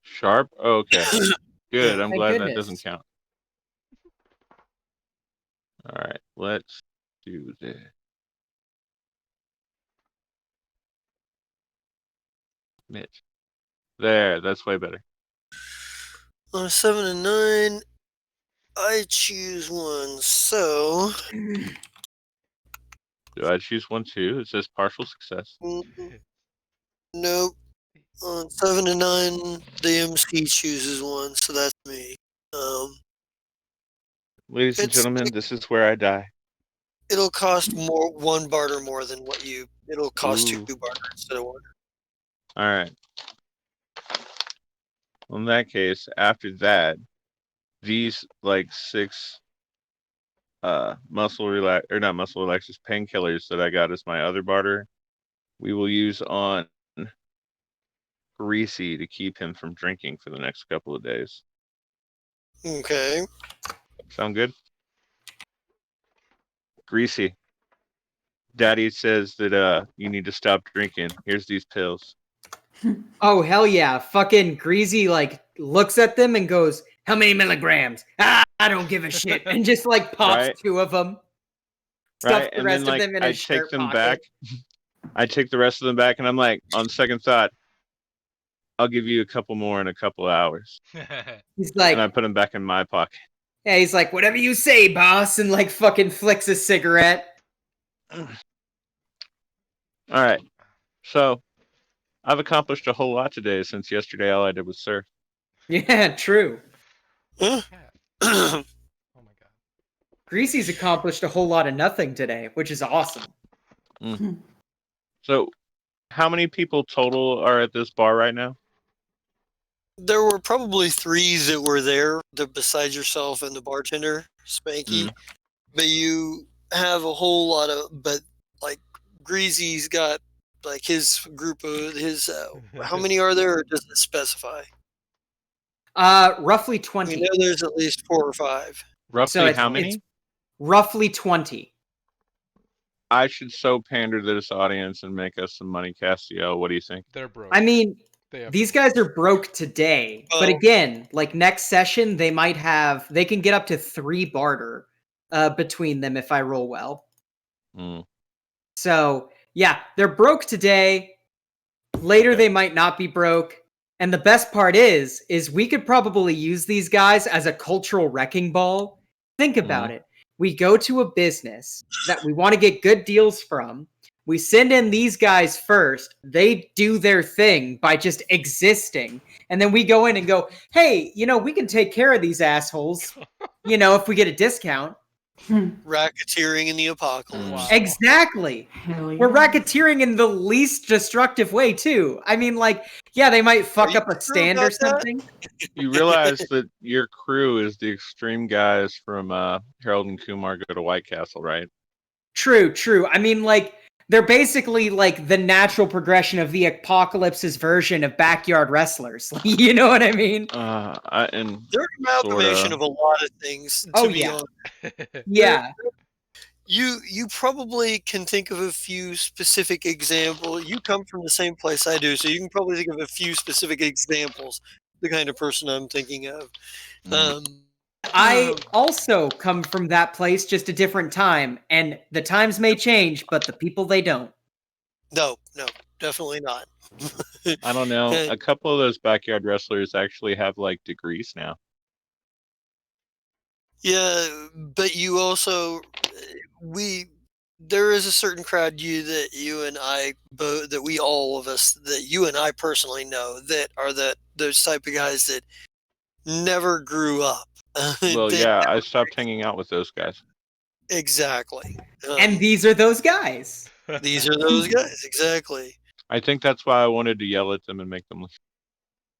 Sharp? Okay. Good. I'm Thank glad that goodness. doesn't count. All right, let's do this. Mitch. There, that's way better. On a 7 and 9, I choose one. So Do I choose one too? It says partial success. nope. On 7 and 9, the MC chooses one, so that's me. Ladies and It's- gentlemen, this is where I die. It'll cost one barter more than what you. It'll cost Ooh. 2 barter instead of 1. All right. Well, in that case, after that, these like 6 muscle relax or not muscle relaxers, painkillers that I got as my other barter, we will use on Greasy to keep him from drinking for the next couple of days. Okay. Sound good? Greasy. Daddy says that you need to stop drinking. Here's these pills. Oh hell yeah! Fucking Greasy like looks at them and goes, "How many milligrams? Ah, I don't give a shit," and just like pops Right. 2 of them. Right, Stuffs the and rest then like of them in I his take shirt them pocket. back. I take the rest of them back, and I'm like, on second thought, I'll give you a couple more in a couple of hours, He's like, and I put them back in my pocket. yeah, he's like, "Whatever you say, boss," and like fucking flicks a cigarette. All right, so I've accomplished a whole lot today since yesterday. All I did was surf. Yeah, true. Cat. Oh my god. Greasy's accomplished a whole lot of nothing today, which is awesome. So, how many people total are at this bar right now? There were probably 3 that were there, besides yourself and the bartender, Spanky. But you have a whole lot of, but like Greasy's got like his group of his. How many are there, or does it specify? Roughly You 20. know, there's at least 4 or 5. Roughly it's- how many? it's roughly 20. I should so pander to this audience and make us some money, Castiel. What do you think? They're broke. I mean, They have these broke. guys are broke today, but Well- again, like next session, they can get up to 3 barter between them if I roll well. So yeah, they're broke today. Later, Okay. they might not be broke. And the best part is we could probably use these guys as a cultural wrecking ball. Think about it. We go to a business that we want to get good deals from. We send in these guys first. They do their thing by just existing. And then we go in and go, hey, we can take care of these assholes, if we get a discount. Racketeering in the apocalypse. Wow. Exactly. Hell yeah. We're racketeering in the least destructive way, too. I mean, like, yeah, they might fuck you up a sure stand or about that? something. You realize that your crew is the extreme guys from Harold and Kumar Go to White Castle, right? True. I mean, like, They're basically like the natural progression of the apocalypse's version of backyard wrestlers. You know what I mean? And They're an amalgamation sorta. of a lot of things. Oh, To be yeah. honest, Yeah. you probably can think of a few specific examples. You come from the same place I do, so you can probably think of a few specific examples. The kind of person I'm thinking of. I also come from that place, just a different time, and the times may change, but the people they don't. No, definitely not. I don't know. A couple of those backyard wrestlers actually have like degrees now. Yeah, but you also there is a certain crowd that you and I both that we all of us that you and I personally know that are those type of guys that never grew up. Well, They- yeah, I stopped hanging out with those guys. exactly. And these are those guys. These are those guys exactly. I think that's why I wanted to yell at them and make them listen.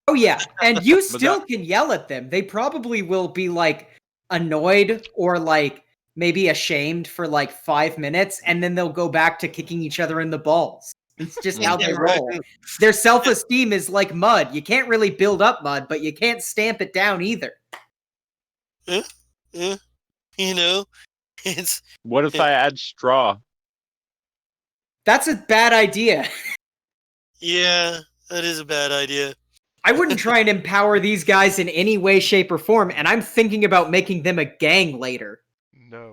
Oh, yeah. And you But still can yell at them. They probably will be like annoyed or like maybe ashamed for like 5 minutes, and then they'll go back to kicking each other in the balls. It's just how they Yeah, right. roll. Their self-esteem is like mud. You can't really build up mud, but you can't stamp it down either. Yeah, you know, it's What if I add straw? That's a bad idea. yeah, that is a bad idea. I wouldn't try and empower these guys in any way, shape, or form, and I'm thinking about making them a gang later. No.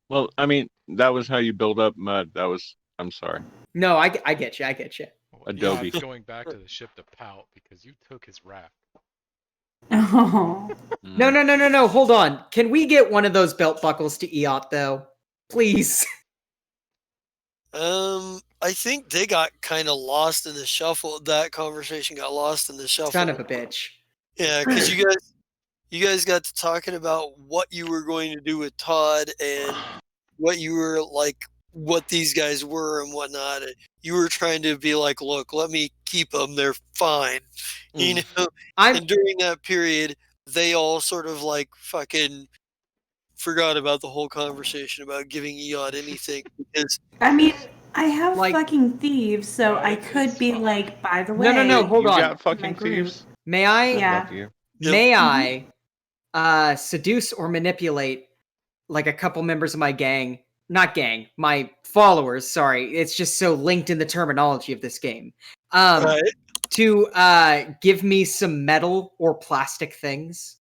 Well, I mean, that was how you build up mud. I'm sorry. No, I get you. I get you. Adobe. Eon's going back to the ship to pout because you took his raft. Oh. No. Hold on. Can we get one of those belt buckles to Eot, though? Please. I think they got kind of lost in the shuffle. That conversation got lost in the shuffle. Son of a bitch. Yeah, because you guys got to talking about what you were going to do with Todd and what you were like, what these guys were and whatnot. And you were trying to be like, look, let me keep them. They're fine. You know. And during that period, they all sort of like fucking forgot about the whole conversation about giving Eod anything because I mean, I have Like- fucking thieves, so I could be like, by the way. No, hold you on. got fucking My group. thieves? May I? Yeah. Love you. Yep. May I seduce or manipulate like a couple members of my gang? Not gang, my followers. Sorry, it's just so linked in the terminology of this game. right. To give me some metal or plastic things.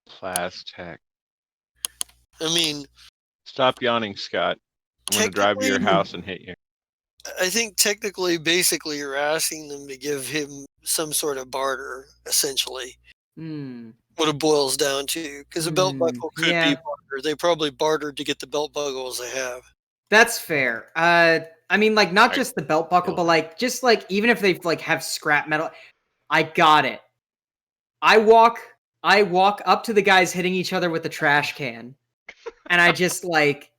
Plastic. I mean, Stop yawning, Scott. I'm going to drive to your Technically- house and hit you. I think technically, basically, you're asking them to give him some sort of barter, essentially. Hmm. What it boils down to, because a belt buckle could yeah. be barter. They probably bartered to get the belt buckles they have. That's fair. I mean, like not I just the belt buckle, feel but that. like just like even if they like have scrap metal, I got it. I walk up to the guys hitting each other with the trash can, and I just like,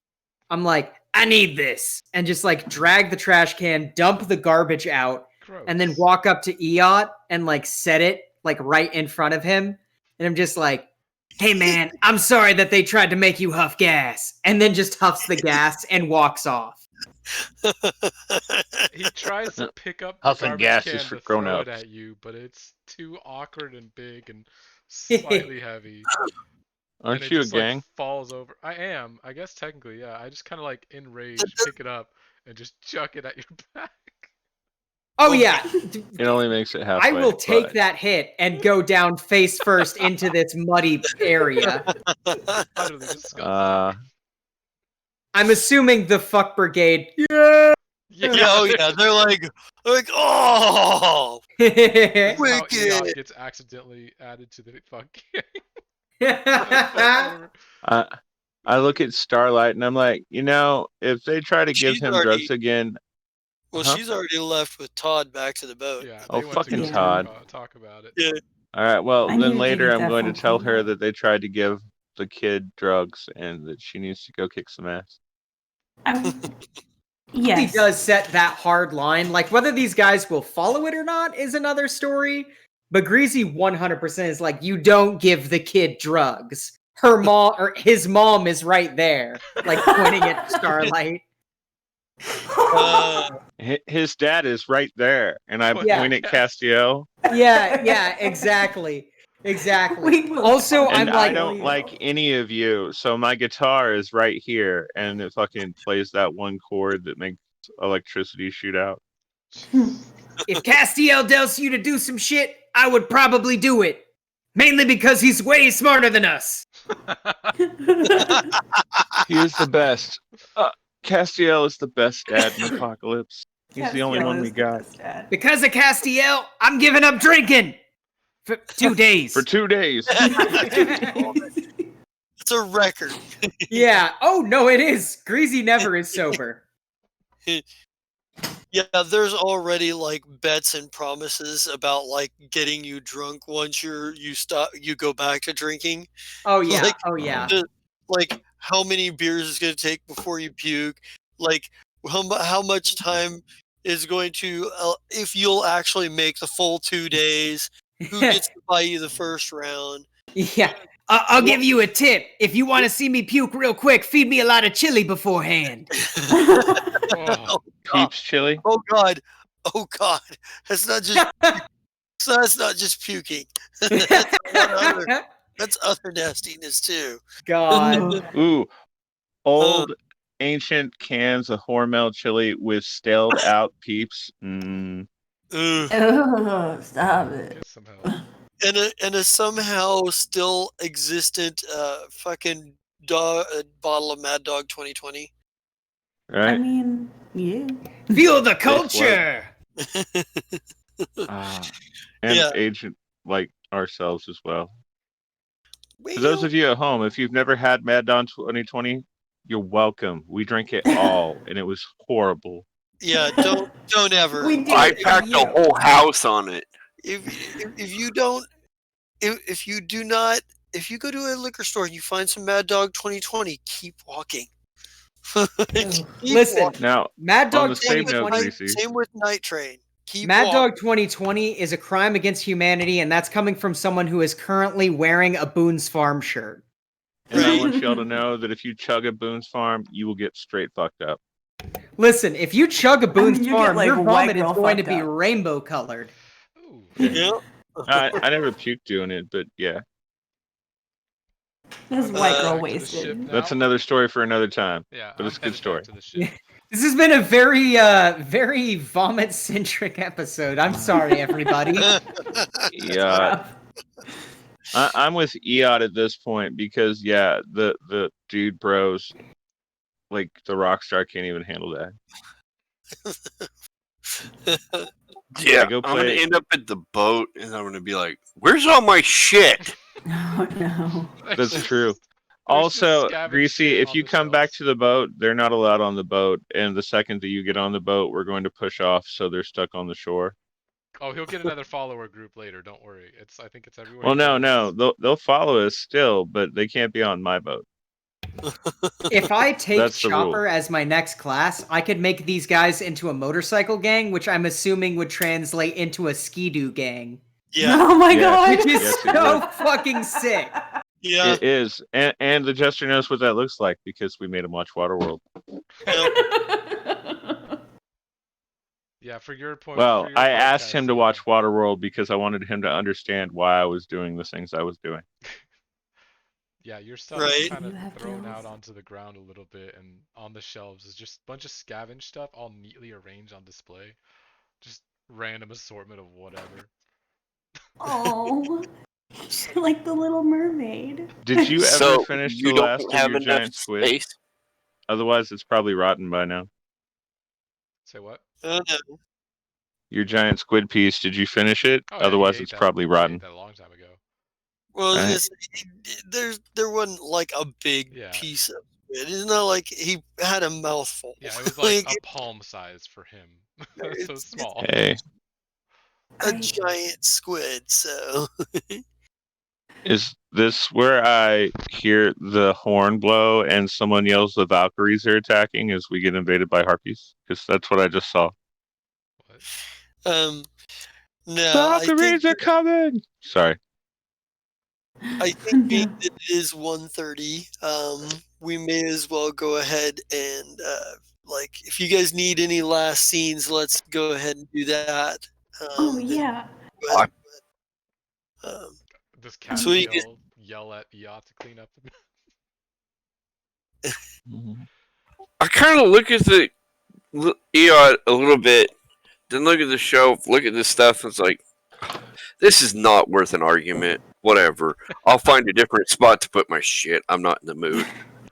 I'm like, I need this, and just like drag the trash can, dump the garbage out, Gross. and then walk up to Eot and like set it like right in front of him, and I'm just like, hey man, I'm sorry that they tried to make you huff gas, and then just huffs the gas and walks off. He tries to pick up the Huffing garbage gas can is for to throw it grown-ups. at you, but it's too awkward and big and slightly heavy. and Aren't it you a just, like, gang? falls over. I am. I guess technically, yeah. I just kind of like in rage pick it up and just chuck it at your back. Oh yeah, It only makes it halfway. I will take but- that hit and go down face first into this muddy area. Utterly disgusting. I'm assuming the fuck brigade. yeah, oh yeah, they're like, oh, This is how Wicked. Eon gets accidentally added to the fuck gang. I look at Starlight and I'm like, if they try to give She's him already- drugs again, well, Huh? she's already left with Todd back to the boat. Yeah. Oh, they went to fucking go Todd. Talk about it. Yeah. all right, well, I need then to later get I'm that going to phone tell call her back. that they tried to give the kid drugs and that she needs to go kick some ass. He Yes. does set that hard line. Like whether these guys will follow it or not is another story. But Greasy 100% is like, you don't give the kid drugs. her mom or his mom is right there, like pointing at Starlight. His dad is right there, and I Yeah. point at Castiel. Yeah, exactly. We will Also, fucking I'm And like, I don't you. like any of you, so my guitar is right here, and it fucking plays that one chord that makes electricity shoot out. if Castiel tells you to do some shit, I would probably do it. Mainly because he's way smarter than us. He is the best. Castiel is the best dad in Apocalypse. He's the only Castiel one is we the got. best dad. Because of Castiel, I'm giving up drinking for 2 days. For 2 days. It's a record. Yeah. Oh no, it is. Greasy never is sober. Yeah, there's already like bets and promises about like getting you drunk once you go back to drinking. Oh yeah. Like, Oh yeah. Like how many beers is going to take before you puke? Like how much time is going to if you'll actually make the full 2 days? Who gets to buy you the first round? Yeah. I'll give you a tip. If you want to see me puke real quick, feed me a lot of chili beforehand. Oh, Peeps chili. Oh God! Oh God! That's not just that's not just puking. That's other nastiness too. God. Ooh, old ancient cans of Hormel chili with stalled out peeps. Ugh. Oh, stop it. get some help. And a somehow still existent fucking bottle of Mad Dog 2020. I Right? mean, yeah. Feel the culture. And Yeah. agent like ourselves as well. Well, For those of you at home, if you've never had Mad Dog 2020, you're welcome. We drank it all, and it was horrible. yeah, don't ever. We do I it for packed you. a whole house on it. If you don't, if you do not, if you go to a liquor store and you find some Mad Dog 2020, keep walking. Keep Listen, walking. Now, Mad on Dog the same note, 2020. Greasy, Same with Night Train. Keep Mad walking. Dog 2020 is a crime against humanity, and that's coming from someone who is currently wearing a Boone's Farm shirt. and I Right. want y'all to know that if you chug a Boone's Farm, you will get straight fucked up. Listen, if you chug a Boone's you get, Farm, like, your white vomit is girl going to fucked be up. rainbow colored. Ooh. Yeah. I never puked doing it, but yeah, This white girl Back to the ship wasted. now. that's another story for another time. Yeah, but I'm it's a good headed story. back to the ship. This has been a very vomit centric episode. I'm sorry, everybody. Yeah, I'm with Eot at this point because yeah, the dude bros, like the rock star, can't even handle that. Yeah, go I'm gonna play- end up at the boat, and I'm gonna be like, "Where's all my shit?" Oh no. That's true. There's Also, just scavenged Greasy, shit if on you the come back shelves. to the boat, they're not allowed on the boat. And the second that you get on the boat, we're going to push off, so they're stuck on the shore. Oh, he'll get another follower group later. Don't worry. I think it's everywhere. Well, he no, goes. they'll follow us still, but they can't be on my boat. If I take That's the rule. Chopper as my next class, I could make these guys into a motorcycle gang, which I'm assuming would translate into a skidoo gang. Yeah. Oh my Yes. god. Which is Yes, it so would. fucking sick. Yeah. It is, and the Jester knows what that looks like because we made him watch Waterworld. Yeah, for your point. Well, for your I asked him podcast, to yeah. watch Waterworld because I wanted him to understand why I was doing the things I was doing. Yeah, your stuff Right. is kind of You have thrown gills. out onto the ground a little bit, and on the shelves is just a bunch of scavenged stuff, all neatly arranged on display. Just random assortment of whatever. Oh. Like the Little Mermaid. Did you ever So finish you the don't last of have your enough giant squid? space. Otherwise, it's probably rotten by now. Say what? No. Your giant squid piece, did you finish it? Oh, yeah, he Otherwise, ate it's that- probably he ate rotten. that a long time ago. Well, Right. there wasn't like a big Yeah. piece of it. It's not like he had a mouthful. Yeah, it was like Like, a palm size for him. So It's- small. Hey, a giant squid. So is this where I hear the horn blow and someone yells the Valkyries are attacking as we get invaded by harpies? Because that's what I just saw. What? no, I think Valkyries are coming! Sorry. I think being that it is 1:30, we may as well go ahead and if you guys need any last scenes, let's go ahead and do that. Oh And yeah. go ahead. Um, Does So you Castiel yell at Yacht to clean up? Mhm. I kind of look at the EOT a little bit, then look at the show, look at this stuff, and it's like, this is not worth an argument. Whatever. I'll find a different spot to put my shit. I'm not in the mood.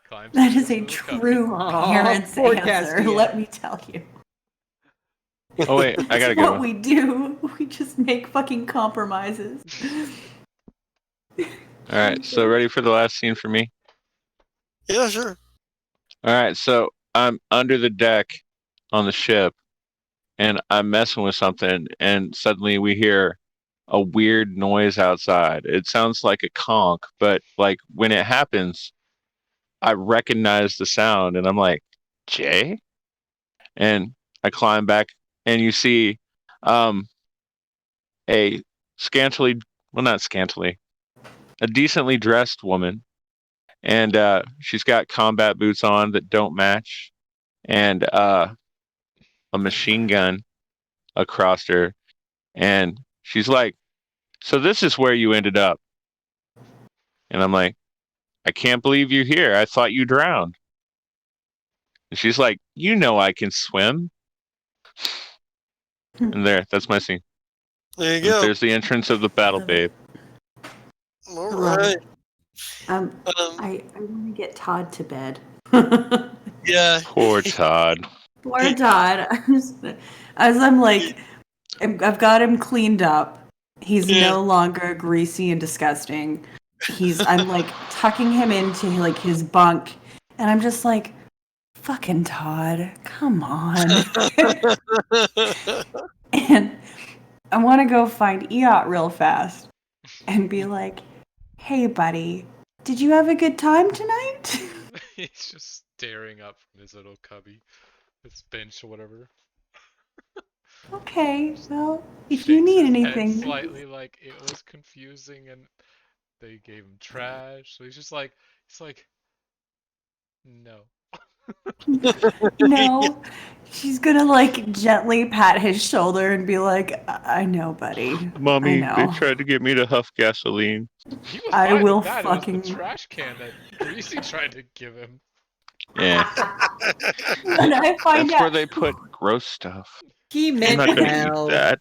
Climbs That into is his a little cubby. true Aw, parent's poor answer. Castiel. Let me tell you. Oh wait, I gotta It's what go. we do. We just make fucking compromises. All right, so ready for the last scene for me? yeah, sure. All right, so I'm under the deck on the ship, and I'm messing with something, and suddenly we hear a weird noise outside. It sounds like a conch, but like when it happens, I recognize the sound, and I'm like, Jay? And I climb back, and you see um, a scantily, well, not scantily, a decently dressed woman, and she's got combat boots on that don't match, and a machine gun across her, and she's like, "So this is where you ended up?" And I'm like, "I can't believe you're here. I thought you drowned." And she's like, "You know I can swim." And that's my scene. There you And go. there's the entrance of the battle Love it. babe. All Love right. it. I want to get Todd to bed. Yeah. Poor Todd. Poor Todd. I'm like, I've got him cleaned up. He's Yeah. no longer greasy and disgusting. I'm like tucking him into like his bunk, and I'm just like, fucking Todd, come on. And I want to go find Eot real fast and be like, hey, buddy, did you have a good time tonight? He's just staring up from his little cubby, his bench or whatever. Okay, well, if you Shakes need his head anything. slightly, like it was confusing, and they gave him trash. So he's like, no. No, she's gonna like gently pat his shoulder and be like, I know, buddy. I Mommy, they know. tried to get me to huff gasoline. He was I fine will with that. It was the fucking. trash can that Greasy tried to give him. Yeah, When I find that's where out, they put gross stuff. He I'm meant not gonna eat well. that.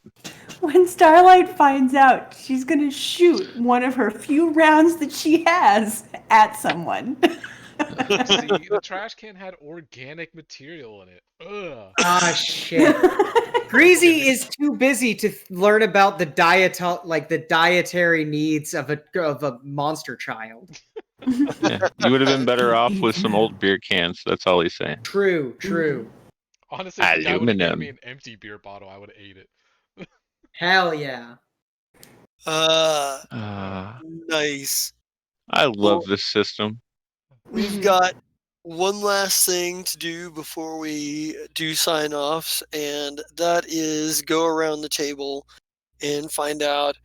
when Starlight finds out, she's gonna shoot one of her few rounds that she has at someone. See, the trash can had organic material in it. Ugh. Ah, shit. Greasy is too busy to learn about the dietary needs of a monster child. Yeah, you would have been better off with some old beer cans. That's all he's saying. True, true. Honestly, if the guy would have given Aluminum. me an empty beer bottle, I would have ate it. Hell yeah. Nice. I Well, love this system. we've got one last thing to do before we do sign offs, and that is go around the table and find out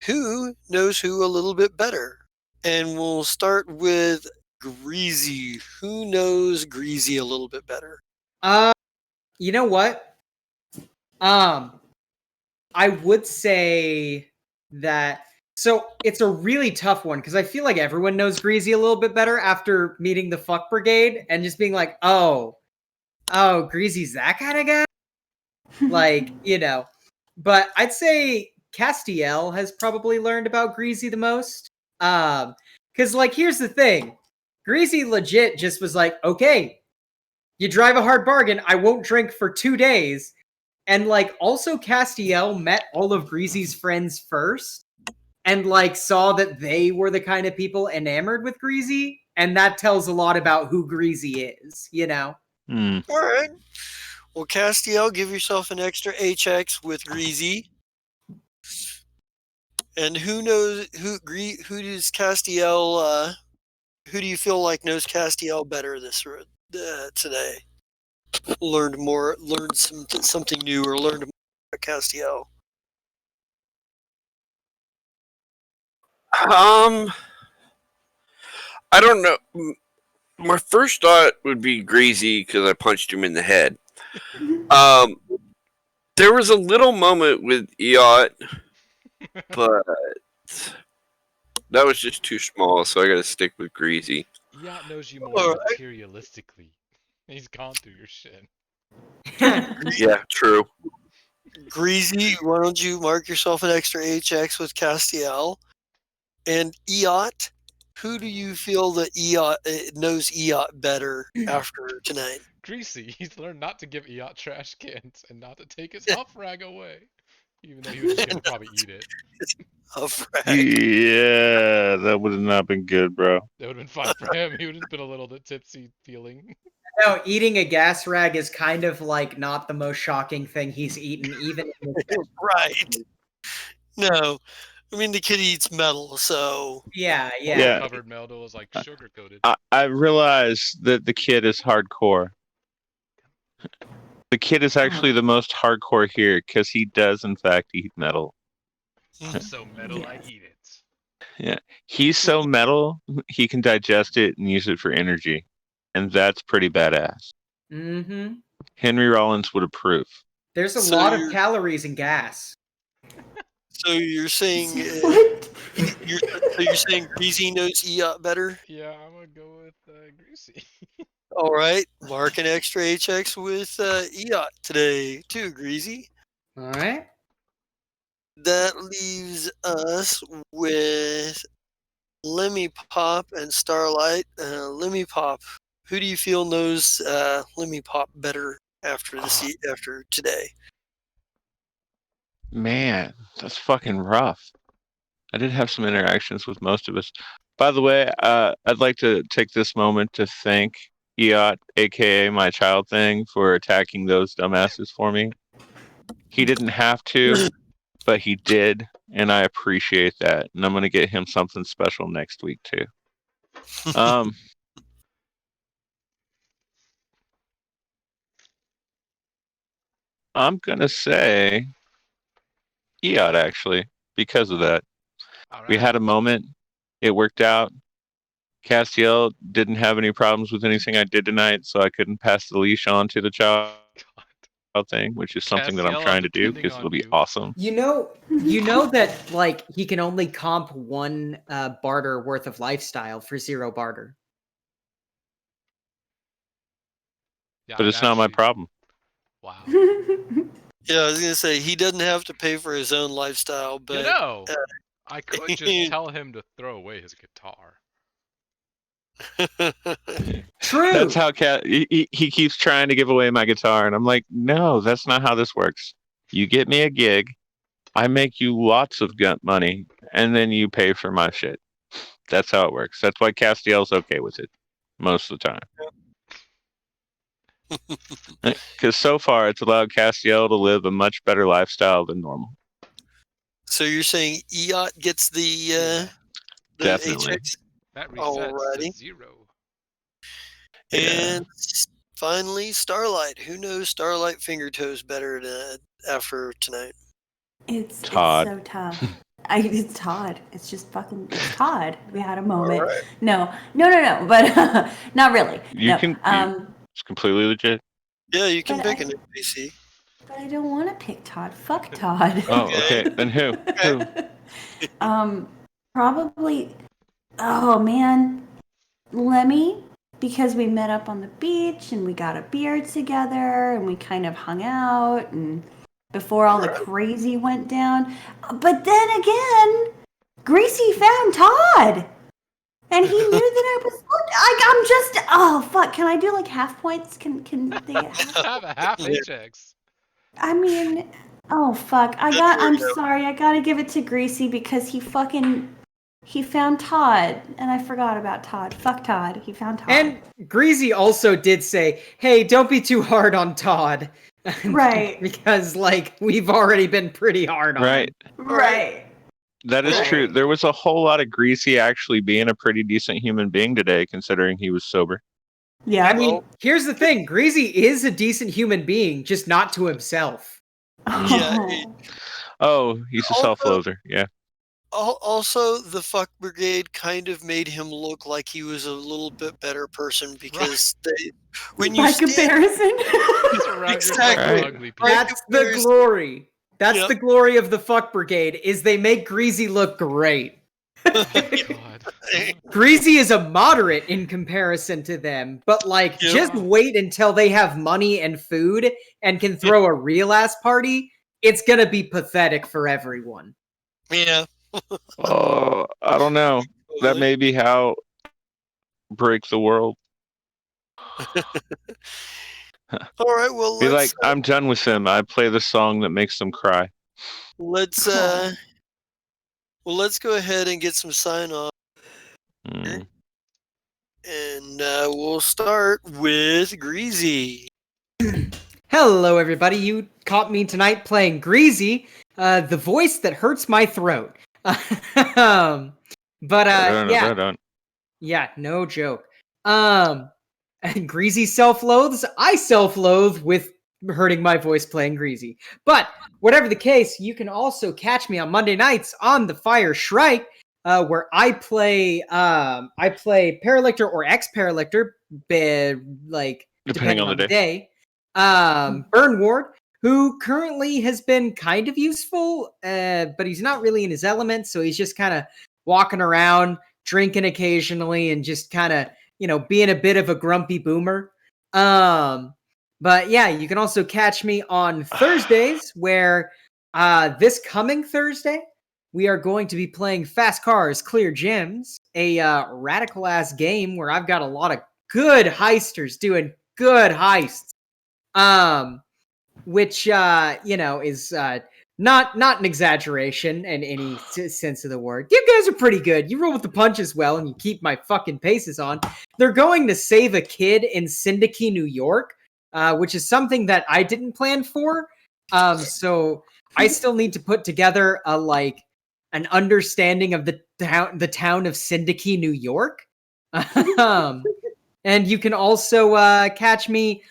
who knows who a little bit better. And we'll start with Greasy. Who knows Greasy a little bit better? You know what? I would say that. So it's a really tough one because I feel like everyone knows Greasy a little bit better after meeting the Fuck Brigade and just being like, oh, Greasy's that kind of guy. Like, you know. But I'd say Castiel has probably learned about Greasy the most. Because like, here's the thing: Greasy legit just was like, okay, you drive a hard bargain. I won't drink for 2 days. And like also Castiel met all of Greasy's friends first and like saw that they were the kind of people enamored with Greasy. And that tells a lot about who Greasy is, you know? Hmm. All right. Well, Castiel, give yourself an extra HX with Greasy. And who knows who does Castiel? Who do you feel like knows Castiel better today? Learned something new, or learned more about Castiel. I don't know. My first thought would be Greasy because I punched him in the head. There was a little moment with Eot, but that was just too small, so I got to stick with Greasy. Yacht knows you more All right. materialistically. He's gone through your shit. Yeah, true. Greasy, why don't you mark yourself an extra HX with Castiel? And Eot, who do you feel that Eot knows Eot better after tonight? Greasy, he's learned not to give Eot trash cans and not to take his huff rag away. Even though he was just gonna probably eat it. A frag. Yeah, that would have not been good, bro. That would have been fine for him. He would have been a little bit tipsy feeling. No, eating a gas rag is kind of like not the most shocking thing he's eaten, even. Right. No. I mean, the kid eats metal, so. Yeah. Covered metal is like sugar coated. I realize that the kid is hardcore. The kid is actually the most hardcore here because he does, in fact, eat metal. I'm so metal, I eat it. Yeah, he's so metal, he can digest it and use it for energy. And that's pretty badass. Mm-hmm. Henry Rollins would approve. There's a So lot of you're- calories in gas. So you're saying What? you're saying Greasy knows Eot better? Yeah, I'm gonna go with Greasy. All right, mark an extra HX with Eot today too, Greasy. All right. That leaves us with Lemmy Pop and Starlight. Lemmy Pop, who do you feel knows Lemmy Pop better after after today? Man, that's fucking rough. I did have some interactions with most of us. By the way, I'd like to take this moment to thank Eot, aka my child thing, for attacking those dumbasses for me. He didn't have to, but he did, and I appreciate that. And I'm gonna get him something special next week too. I'm gonna say Eot actually, because of that. All right. We had a moment. It worked out. Castiel didn't have any problems with anything I did tonight, so I couldn't pass the leash on to the child thing, which is something that I'm Castiel, trying to do depending because on it'll be you. awesome. You know that like he can only comp one barter worth of lifestyle for 0 barter. Yeah, But I'd it's not my actually- problem. Wow. Yeah, I was gonna say he doesn't have to pay for his own lifestyle, but You know, I could just tell him to throw away his guitar. True. That's how he keeps trying to give away my guitar, and I'm like, no, that's not how this works. You get me a gig, I make you lots of money, and then you pay for my shit. That's how it works. That's why Castiel's okay with it most of the time. Because so far, it's allowed Castiel to live a much better lifestyle than normal. So you're saying Eot gets the Definitely. HX? That resets Alrighty. to 0. And finally, Starlight. Who knows Starlight finger toes better after tonight? It's Todd. so tough. It's Todd. It's just fucking it's Todd. We had a moment. Alright. No, but not really. You no. can. It's completely legit. Yeah, you can But pick I- an NPC. But I don't want to pick Todd. Fuck Todd. Oh, okay. Then who? Who? Probably. Oh man, Lemmy, because we met up on the beach and we got a beer together and we kind of hung out and before all the crazy went down. But then again, Greasy found Todd. And he knew that I was. I'm just. Oh fuck! Can I do like half points? Can they? Have a half HX. I mean, oh fuck! I'm sorry. I gotta give it to Greasy because he found Todd, and I forgot about Todd. Fuck Todd. He found Todd. And Greasy also did say, "Hey, don't be too hard on Todd." Right. Because like we've already been pretty hard on him. Right. That is Right. true. There was a whole lot of Greasy actually being a pretty decent human being today, considering he was sober. Yeah. I mean, here's the thing: Greasy is a decent human being, just not to himself. Yeah. Oh, he's a Also- self-loather. Yeah. Also, the fuck brigade kind of made him look like he was a little bit better person because when you By stand comparison. Surround yourself Exactly. with Right. ugly people. Right. That's the glory. That's Yep. the glory of the fuck brigade, is they make Greasy look great. Oh God. Greasy is a moderate in comparison to them, but like, Yep. just wait until they have money and food and can throw a real ass party. It's gonna be pathetic for everyone. Yeah. Oh, I don't know. That may be how break the world. All right. Well, Be like, let's I'm done with them. I play the song that makes them cry. let's go ahead and get some sign off, Mm. and we'll start with Greasy. Hello, everybody. You caught me tonight playing Greasy, the voice that hurts my throat. But yeah, yeah, no joke. And Greasy self-loathes. I self-loathe with hurting my voice playing Greasy. But whatever the case, you can also catch me on Monday nights on the Fire Shrike, where I play Paralictor or ex-Paralictor, like depending on the day. Burn Ward, who currently has been kind of useful, but he's not really in his element, so he's just kind of walking around, drinking occasionally, and just kind of, being a bit of a grumpy boomer. But yeah, you can also catch me on Thursdays, where this coming Thursday, we are going to be playing Fast Cars, Clear Gyms, a radical ass game where I've got a lot of good heisters doing good heists. Which is not an exaggeration in any sense of the word. You guys are pretty good. You roll with the punches well, and you keep my fucking paces on. They're going to save a kid in Syndicate, New York, which is something that I didn't plan for. So I still need to put together an understanding of the town of Syndicate, New York. And you can also catch me.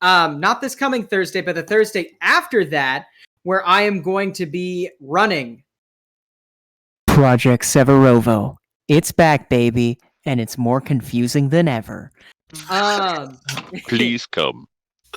Not this coming Thursday, but the Thursday after that, where I am going to be running Project Severovo. It's back, baby, and it's more confusing than ever. Please come.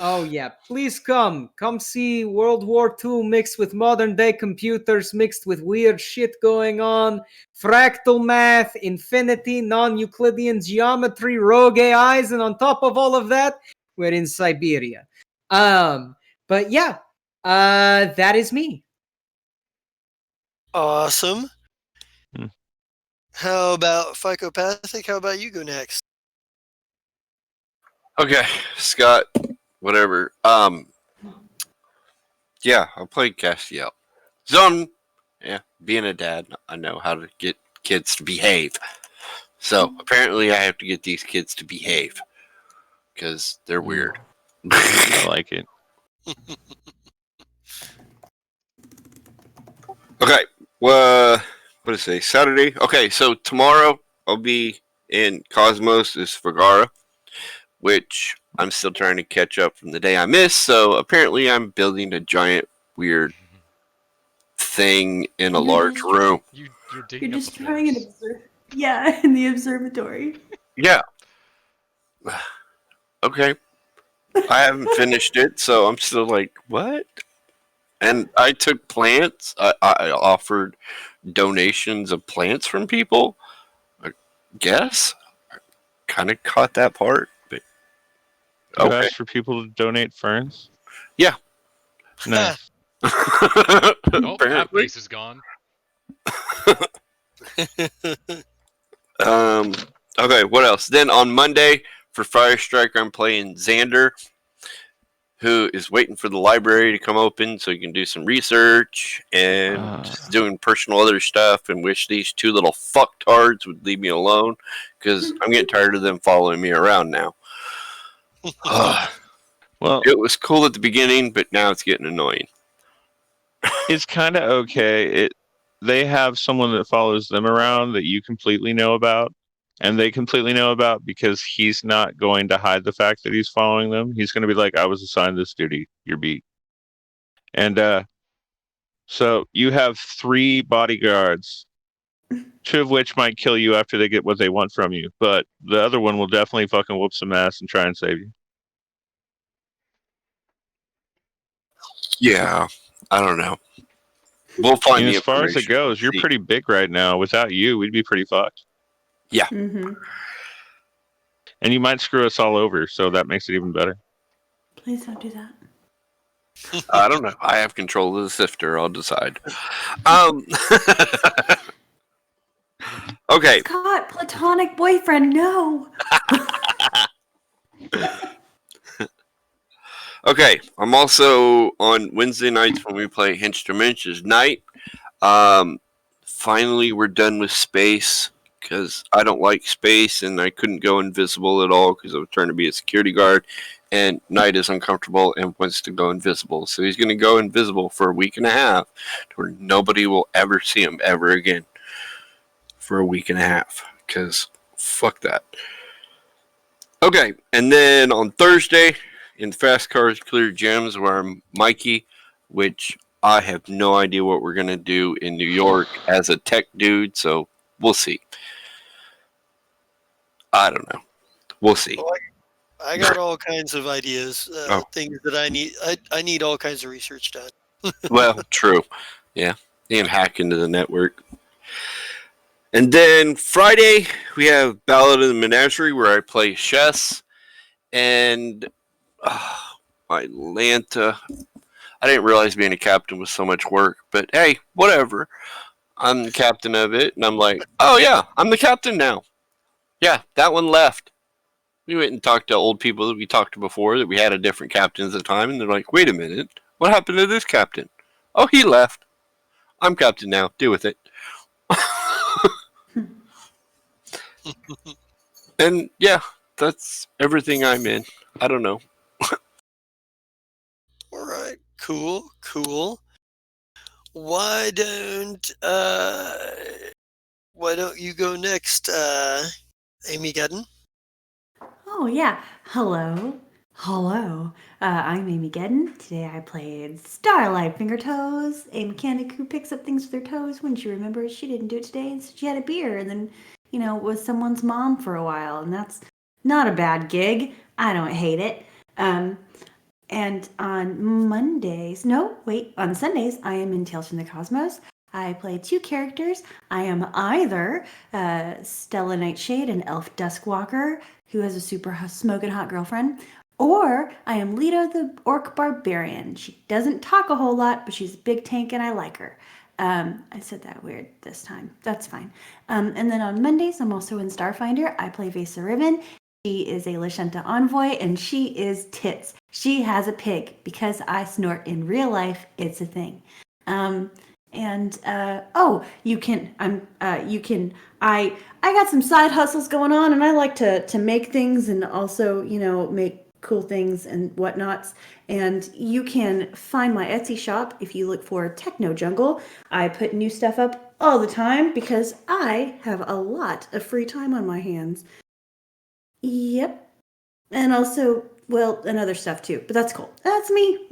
Oh yeah, please come. Come see World War II mixed with modern day computers, mixed with weird shit going on, fractal math, infinity, non-Euclidean geometry, rogue AIs, and on top of all of that, we're in Siberia. But yeah, that is me. Awesome. Hmm. How about Psychopathic? How about you go next? Okay, Scott, whatever. Yeah, I played Castiel. Yeah, being a dad, I know how to get kids to behave. So apparently I have to get these kids to behave because they're weird. I like it. Okay, well, what is it? Saturday? Okay, so tomorrow I'll be in Cosmos Vergara, which I'm still trying to catch up from the day I missed. So apparently I'm building a giant weird thing in a large room. You're digging You're up just the trying floors. in the observatory. Yeah. Okay. I haven't finished it, so I'm still like, what? And I took plants. I offered donations of plants from people. I guess. I kind of caught that part. But You okay. asked for people to donate ferns? Yeah. Nice. Oh, that Apparently. base is gone. Okay, what else? Then on Monday for Fire Striker, I'm playing Xander, who is waiting for the library to come open so he can do some research and just doing personal other stuff, and wish these two little fucktards would leave me alone because I'm getting tired of them following me around now. Well, It was cool at the beginning, but now it's getting annoying. it's kind of okay. They have someone that follows them around that you completely know about, and they completely know about, because he's not going to hide the fact that he's following them. He's going to be like, I was assigned this duty, you're beat. And so you have 3 bodyguards Two of which might kill you after they get what they want from you, but the other one will definitely fucking whoop some ass and try and save you. Yeah, I don't know. We'll find And the as far as it information. goes, you're See. pretty big right now. Without you, we'd be pretty fucked. Mm-hmm. And you might screw us all over, so that makes it even better. Please don't do that. I don't know. I have control of the sifter. I'll decide. Okay. Scott, platonic boyfriend, no. Okay. I'm also on Wednesday nights when we play Hinch to Minch's night. Finally, we're done with space because I don't like space and I couldn't go invisible at all because I was trying to be a security guard. And Knight is uncomfortable and wants to go invisible. So he's going to go invisible for a week and a half where nobody will ever see him ever again for a week and a half because fuck that. Okay, and then on Thursday in Fast Cars Clear Gems where I'm Mikey, which I have no idea what we're going to do in New York as a tech dude, so we'll see. I don't know. We'll see. Well, I got all kinds of ideas, Oh. things that I need. I need all kinds of research done. Well, true. Yeah. And hack into the network. And then Friday, we have Ballad of the Menagerie where I play chess. And Atlanta. I didn't realize being a captain was so much work. But hey, whatever. I'm the captain of it. And I'm like, oh yeah, I'm the captain now. Yeah, that one left. We went and talked to old people that we talked to before that we had a different captain at the time. And they're like, wait a minute. What happened to this captain? Oh, he left. I'm captain now. Deal with it. And yeah, that's everything I'm in. I don't know. All right, cool. Why don't you go next, Amy Gedden? Oh, yeah. Hello. I'm Amy Gedden. Today I played Starlight Fingertoes, a mechanic who picks up things with her toes when she remembers she didn't do it today and so she had a beer and then, was someone's mom for a while. And that's not a bad gig. I don't hate it. And on on Sundays, I am in Tales from the Cosmos. I play two characters. I am either Stella Nightshade, an elf duskwalker who has a super smoking hot girlfriend, or I am Leto the orc barbarian. She doesn't talk a whole lot, but she's a big tank and I like her. I said that weird this time. That's fine. And then on Mondays, I'm also in Starfinder. I play Vesa Ribbon. She is a Lashenta envoy, and she is tits. She has a pig because I snort in real life. It's a thing. I got some side hustles going on, and I like to make things and also, make cool things and whatnots. And you can find my Etsy shop if you look for Techno Jungle. I put new stuff up all the time because I have a lot of free time on my hands. Yep. And also, and other stuff too, but that's cool. That's me.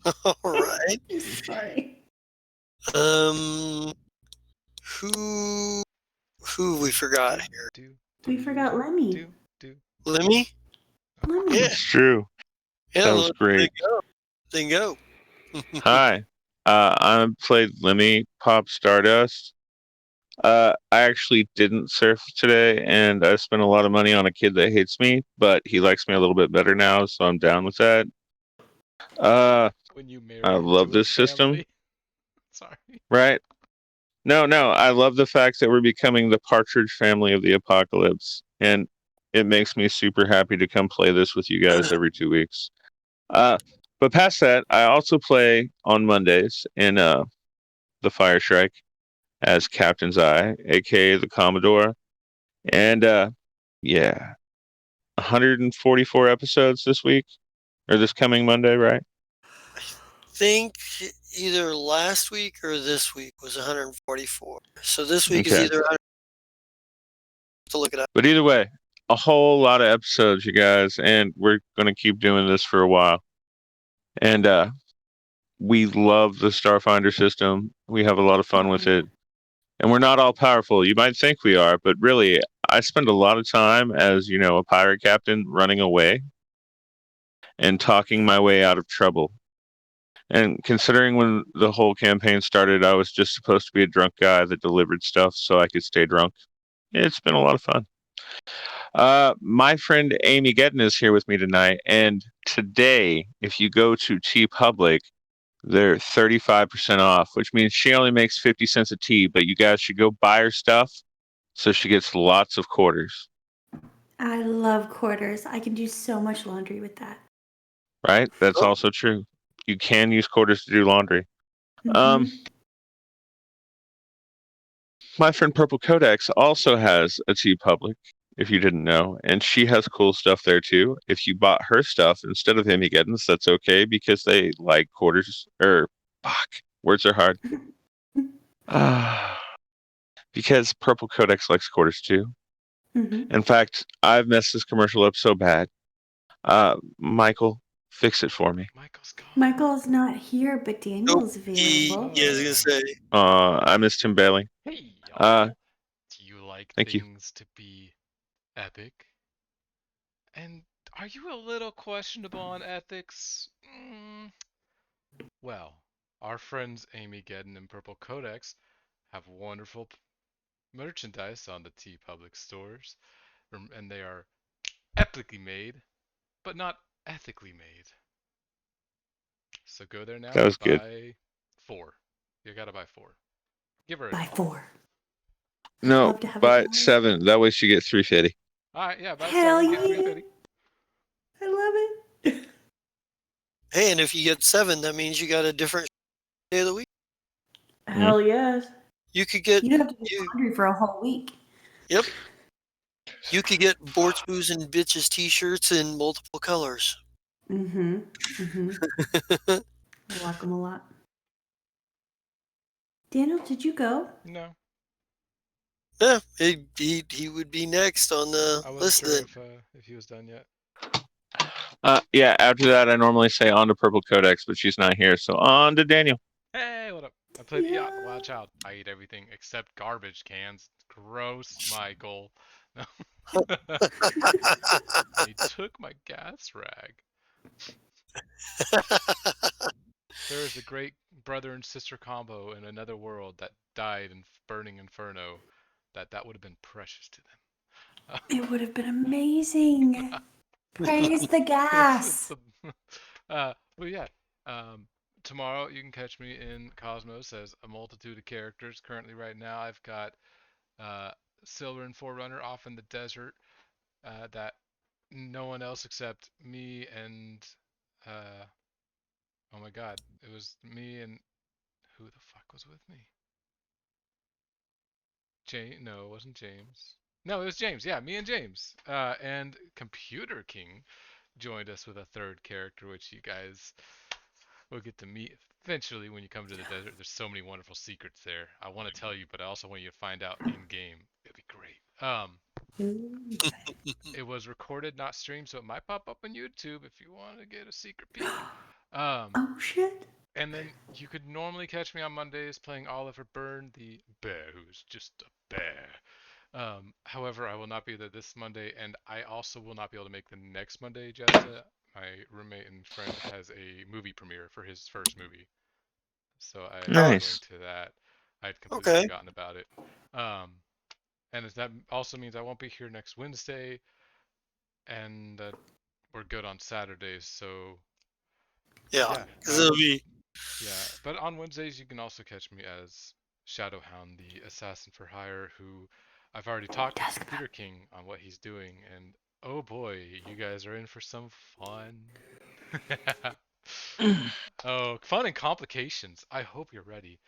All right. Sorry. Who we forgot here? We forgot Lemmy. Lemmy? Lemmy. Yeah. It's true. Yeah, That was great. Then go. Hi. I played Lemmy Pop Stardust. I actually didn't surf today, and I spent a lot of money on a kid that hates me, but he likes me a little bit better now, so I'm down with that. When you marry I love into a this system. family. Sorry. Right? No, I love the fact that we're becoming the Partridge Family of the Apocalypse, and it makes me super happy to come play this with you guys every 2 weeks. But past that, I also play on Mondays in the Fire Strike as Captain's Eye, aka the Commodore. And 144 episodes this week, or this coming Monday, right? I think either last week or this week was 144. So this week is either 100. To look it up. But either way, a whole lot of episodes, you guys, and we're going to keep doing this for a while. And we love the Starfinder system. We have a lot of fun with it. And we're not all powerful. You might think we are, but really, I spend a lot of time as, a pirate captain running away and talking my way out of trouble. And considering when the whole campaign started, I was just supposed to be a drunk guy that delivered stuff so I could stay drunk. It's been a lot of fun. My friend Amy Getton is here with me tonight, and today, if you go to T Public, they're 35% off, which means she only makes 50 cents a tea, but you guys should go buy her stuff so she gets lots of quarters. I love quarters. I can do so much laundry with that. Right? That's Oh. also true. You can use quarters to do laundry. Mhm. My friend Purple Codex also has a T Public, if you didn't know, and she has cool stuff there too. If you bought her stuff instead of Amy Gettins, that's okay because they like quarters. Words are hard. Because Purple Codex likes quarters too. Mhm. In fact, I've messed this commercial up so bad. Michael, fix it for me. Michael's gone. Michael's not here, but Daniel's Nope. available. Yeah, I was gonna say. I missed Tim Bailey. Hey, y'all. Do you like thank you. things to be epic? And are you a little questionable on ethics? Well, our friends Amy Geddon and Purple Codex have wonderful merchandise on the T Public stores, and they are epically made, but not ethically made. So go there now That was and good. buy 4. You gotta buy 4. Give her a By dollar. 4. I'd No, love to have buy a dollar. 7. That way she gets 350. Alright, yeah, buy Hell 7, get yeah. 350. I love it. Hey, and if you get 7, that means you got a different day of the week. Hell yes. You could get. You don't have to do laundry for a whole week. Yep. You could get Borts, Booze, and Bitches T-shirts in multiple colors. Mm-hmm. I like them a lot. Daniel, did you go? No. Yeah, he would be next on the I wasn't list sure then. if he was done yet. Yeah, after that, I normally say on to Purple Codex, but she's not here, so on to Daniel. Hey, what up? I played Yeah. the Wild Child. I eat everything except garbage cans. Gross, Michael. No. And he took my gas rag. There is a great brother and sister combo in another world that died in burning inferno. That would have been precious to them. It would have been amazing. Praise the gas. But yeah, tomorrow you can catch me in Cosmos as a multitude of characters. Currently, right now, I've got Silver and Forerunner off in the desert that no one else except me and oh my god, it was me and who the fuck was with me? No, it wasn't James. No, it was James. Yeah, me and James. And Computer King joined us with a third character, which you guys will get to meet eventually when you come to the desert. There's so many wonderful secrets there. I want to tell you, but I also want you to find out in game. It'd be great. It was recorded, not streamed, so it might pop up on YouTube if you want to get a secret peek. Oh shit. And then you could normally catch me on Mondays playing Oliver Byrne, the bear who's just a bear. However, I will not be there this Monday, and I also will not be able to make the next Monday. Jessica, my roommate and friend, has a movie premiere for his first movie, so I am Nice. going to that. I had completely Okay. forgotten about it. And that also means I won't be here next Wednesday, and we're good on Saturdays, so Yeah, because it'll be. yeah, but on Wednesdays you can also catch me as Shadowhound, the assassin for hire, who I've already talked to Computer King on what he's doing, and oh boy, you guys are in for some fun. Oh, fun and complications. I hope you're ready.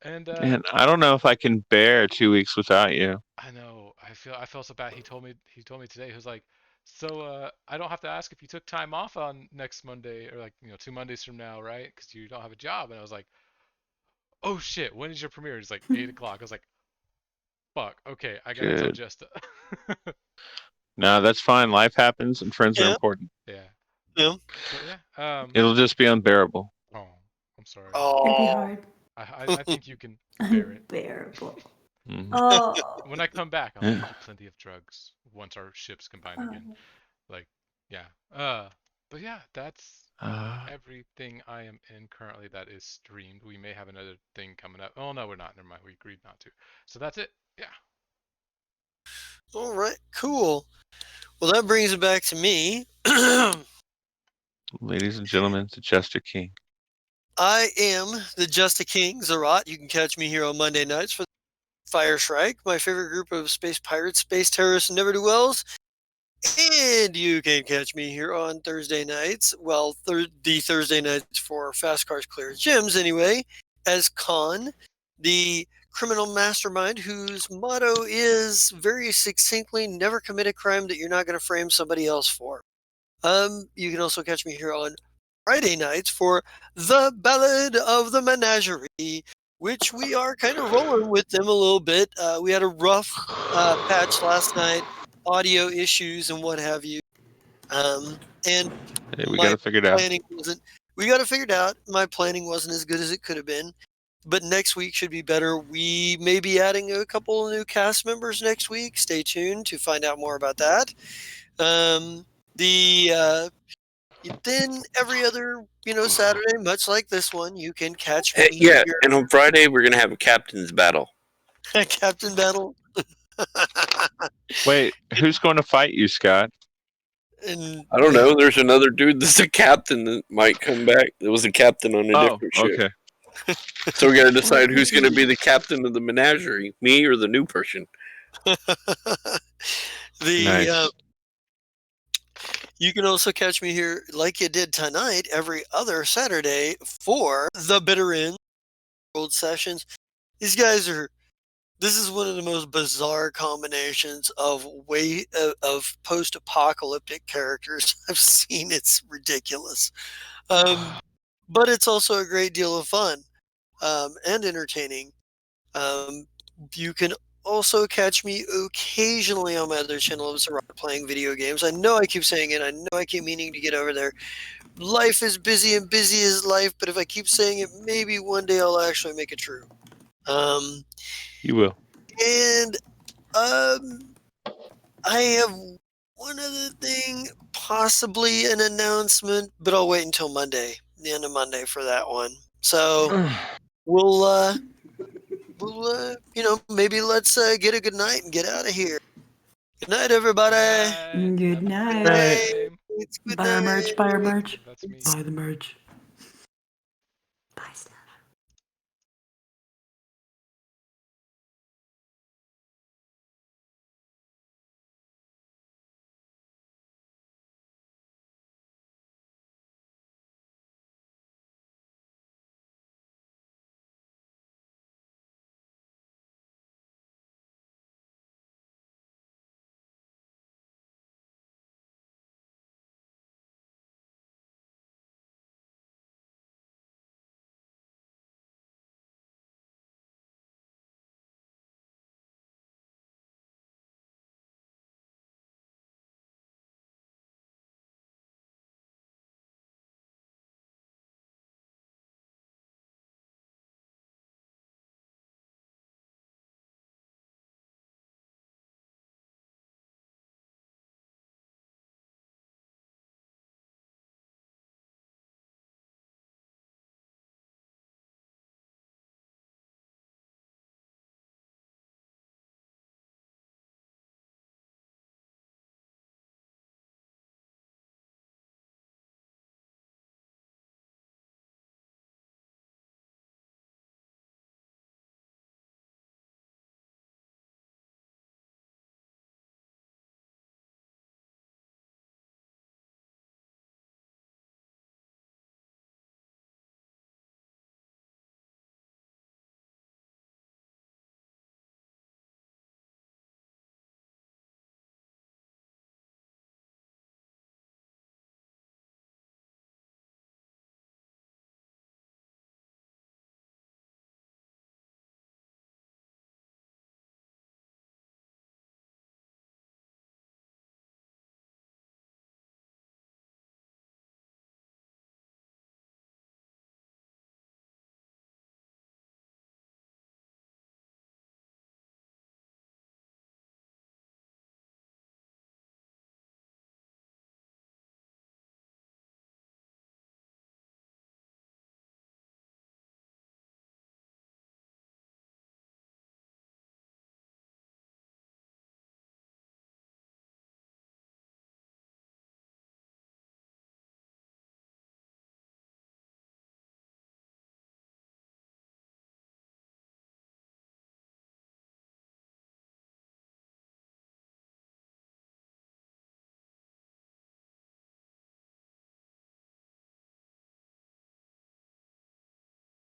And And I don't know if I can bear 2 weeks without you. I know, I felt so bad. He told me today, he was like, so I don't have to ask if you took time off on next Monday or like 2 Mondays from now, right? Because you don't have a job. And I was like, oh shit, when is your premiere? He's like 8 o'clock. I was like, fuck, okay, I gotta tell Good. Jesta. No, that's fine. Life happens, and friends are Yeah. important. Yeah. Yeah. But yeah. It'll just be unbearable. Oh, I'm sorry. It'd be Oh. hard. I think you can bear it. Unbearable. Mhm. Oh. When I come back, I'll give you plenty of drugs once our ships combine again. Like, yeah. But yeah, that's everything I am in currently that is streamed. We may have another thing coming up. Oh no, we're not. Never mind. We agreed not to. So that's it. Yeah. All right, cool. Well, that brings it back to me. Ladies and gentlemen, the Jester King. I am the Just a King, Zerat. You can catch me here on Monday nights for Fire Strike, my favorite group of space pirates, space terrorists, and never-do-wells. And you can catch me here on Thursday nights. Well, the Thursday nights for Fast Cars Clear Gyms, anyway, as Khan, the criminal mastermind whose motto is very succinctly never commit a crime that you're not going to frame somebody else for. You can also catch me here on Friday nights for the Ballad of the Menagerie, which we are kind of rolling with them a little bit. We had a rough patch last night, audio issues and what have you. And Hey, we my got to figure it out. planning wasn't. We got it figured out. My planning wasn't as good as it could have been, but next week should be better. We may be adding a couple of new cast members next week. Stay tuned to find out more about that. Then every other Saturday, much like this one, you can catch me Yeah, here and on Friday we're gonna have a captain's battle. at Captain Battle. Wait, who's going to fight you, Scott? And I don't know. There's another dude that's a captain that might come back. That was a captain on a different ship. Okay. So we got to decide who's going to be the captain of the menagerie, me or the new person. Nice. You can also catch me here, like you did tonight, every other Saturday for the Bitter End World Sessions. These guys are. This is one of the most bizarre combinations of post-apocalyptic characters I've seen. It's ridiculous, but it's also a great deal of fun and entertaining. You can also catch me occasionally on my other channel of Zerat playing video games. I know I keep saying it. I know I keep meaning to get over there. Life is busy and busy is life, but if I keep saying it, maybe one day I'll actually make it true. You will. And I have one other thing, possibly an announcement, but I'll wait until Monday, the end of Monday for that one. So we'll maybe let's get a good night and get out of here. Good night, everybody. Good Have a night. good time. It's good Buy our merch. night. Buy our merch. That's me. Buy the merch.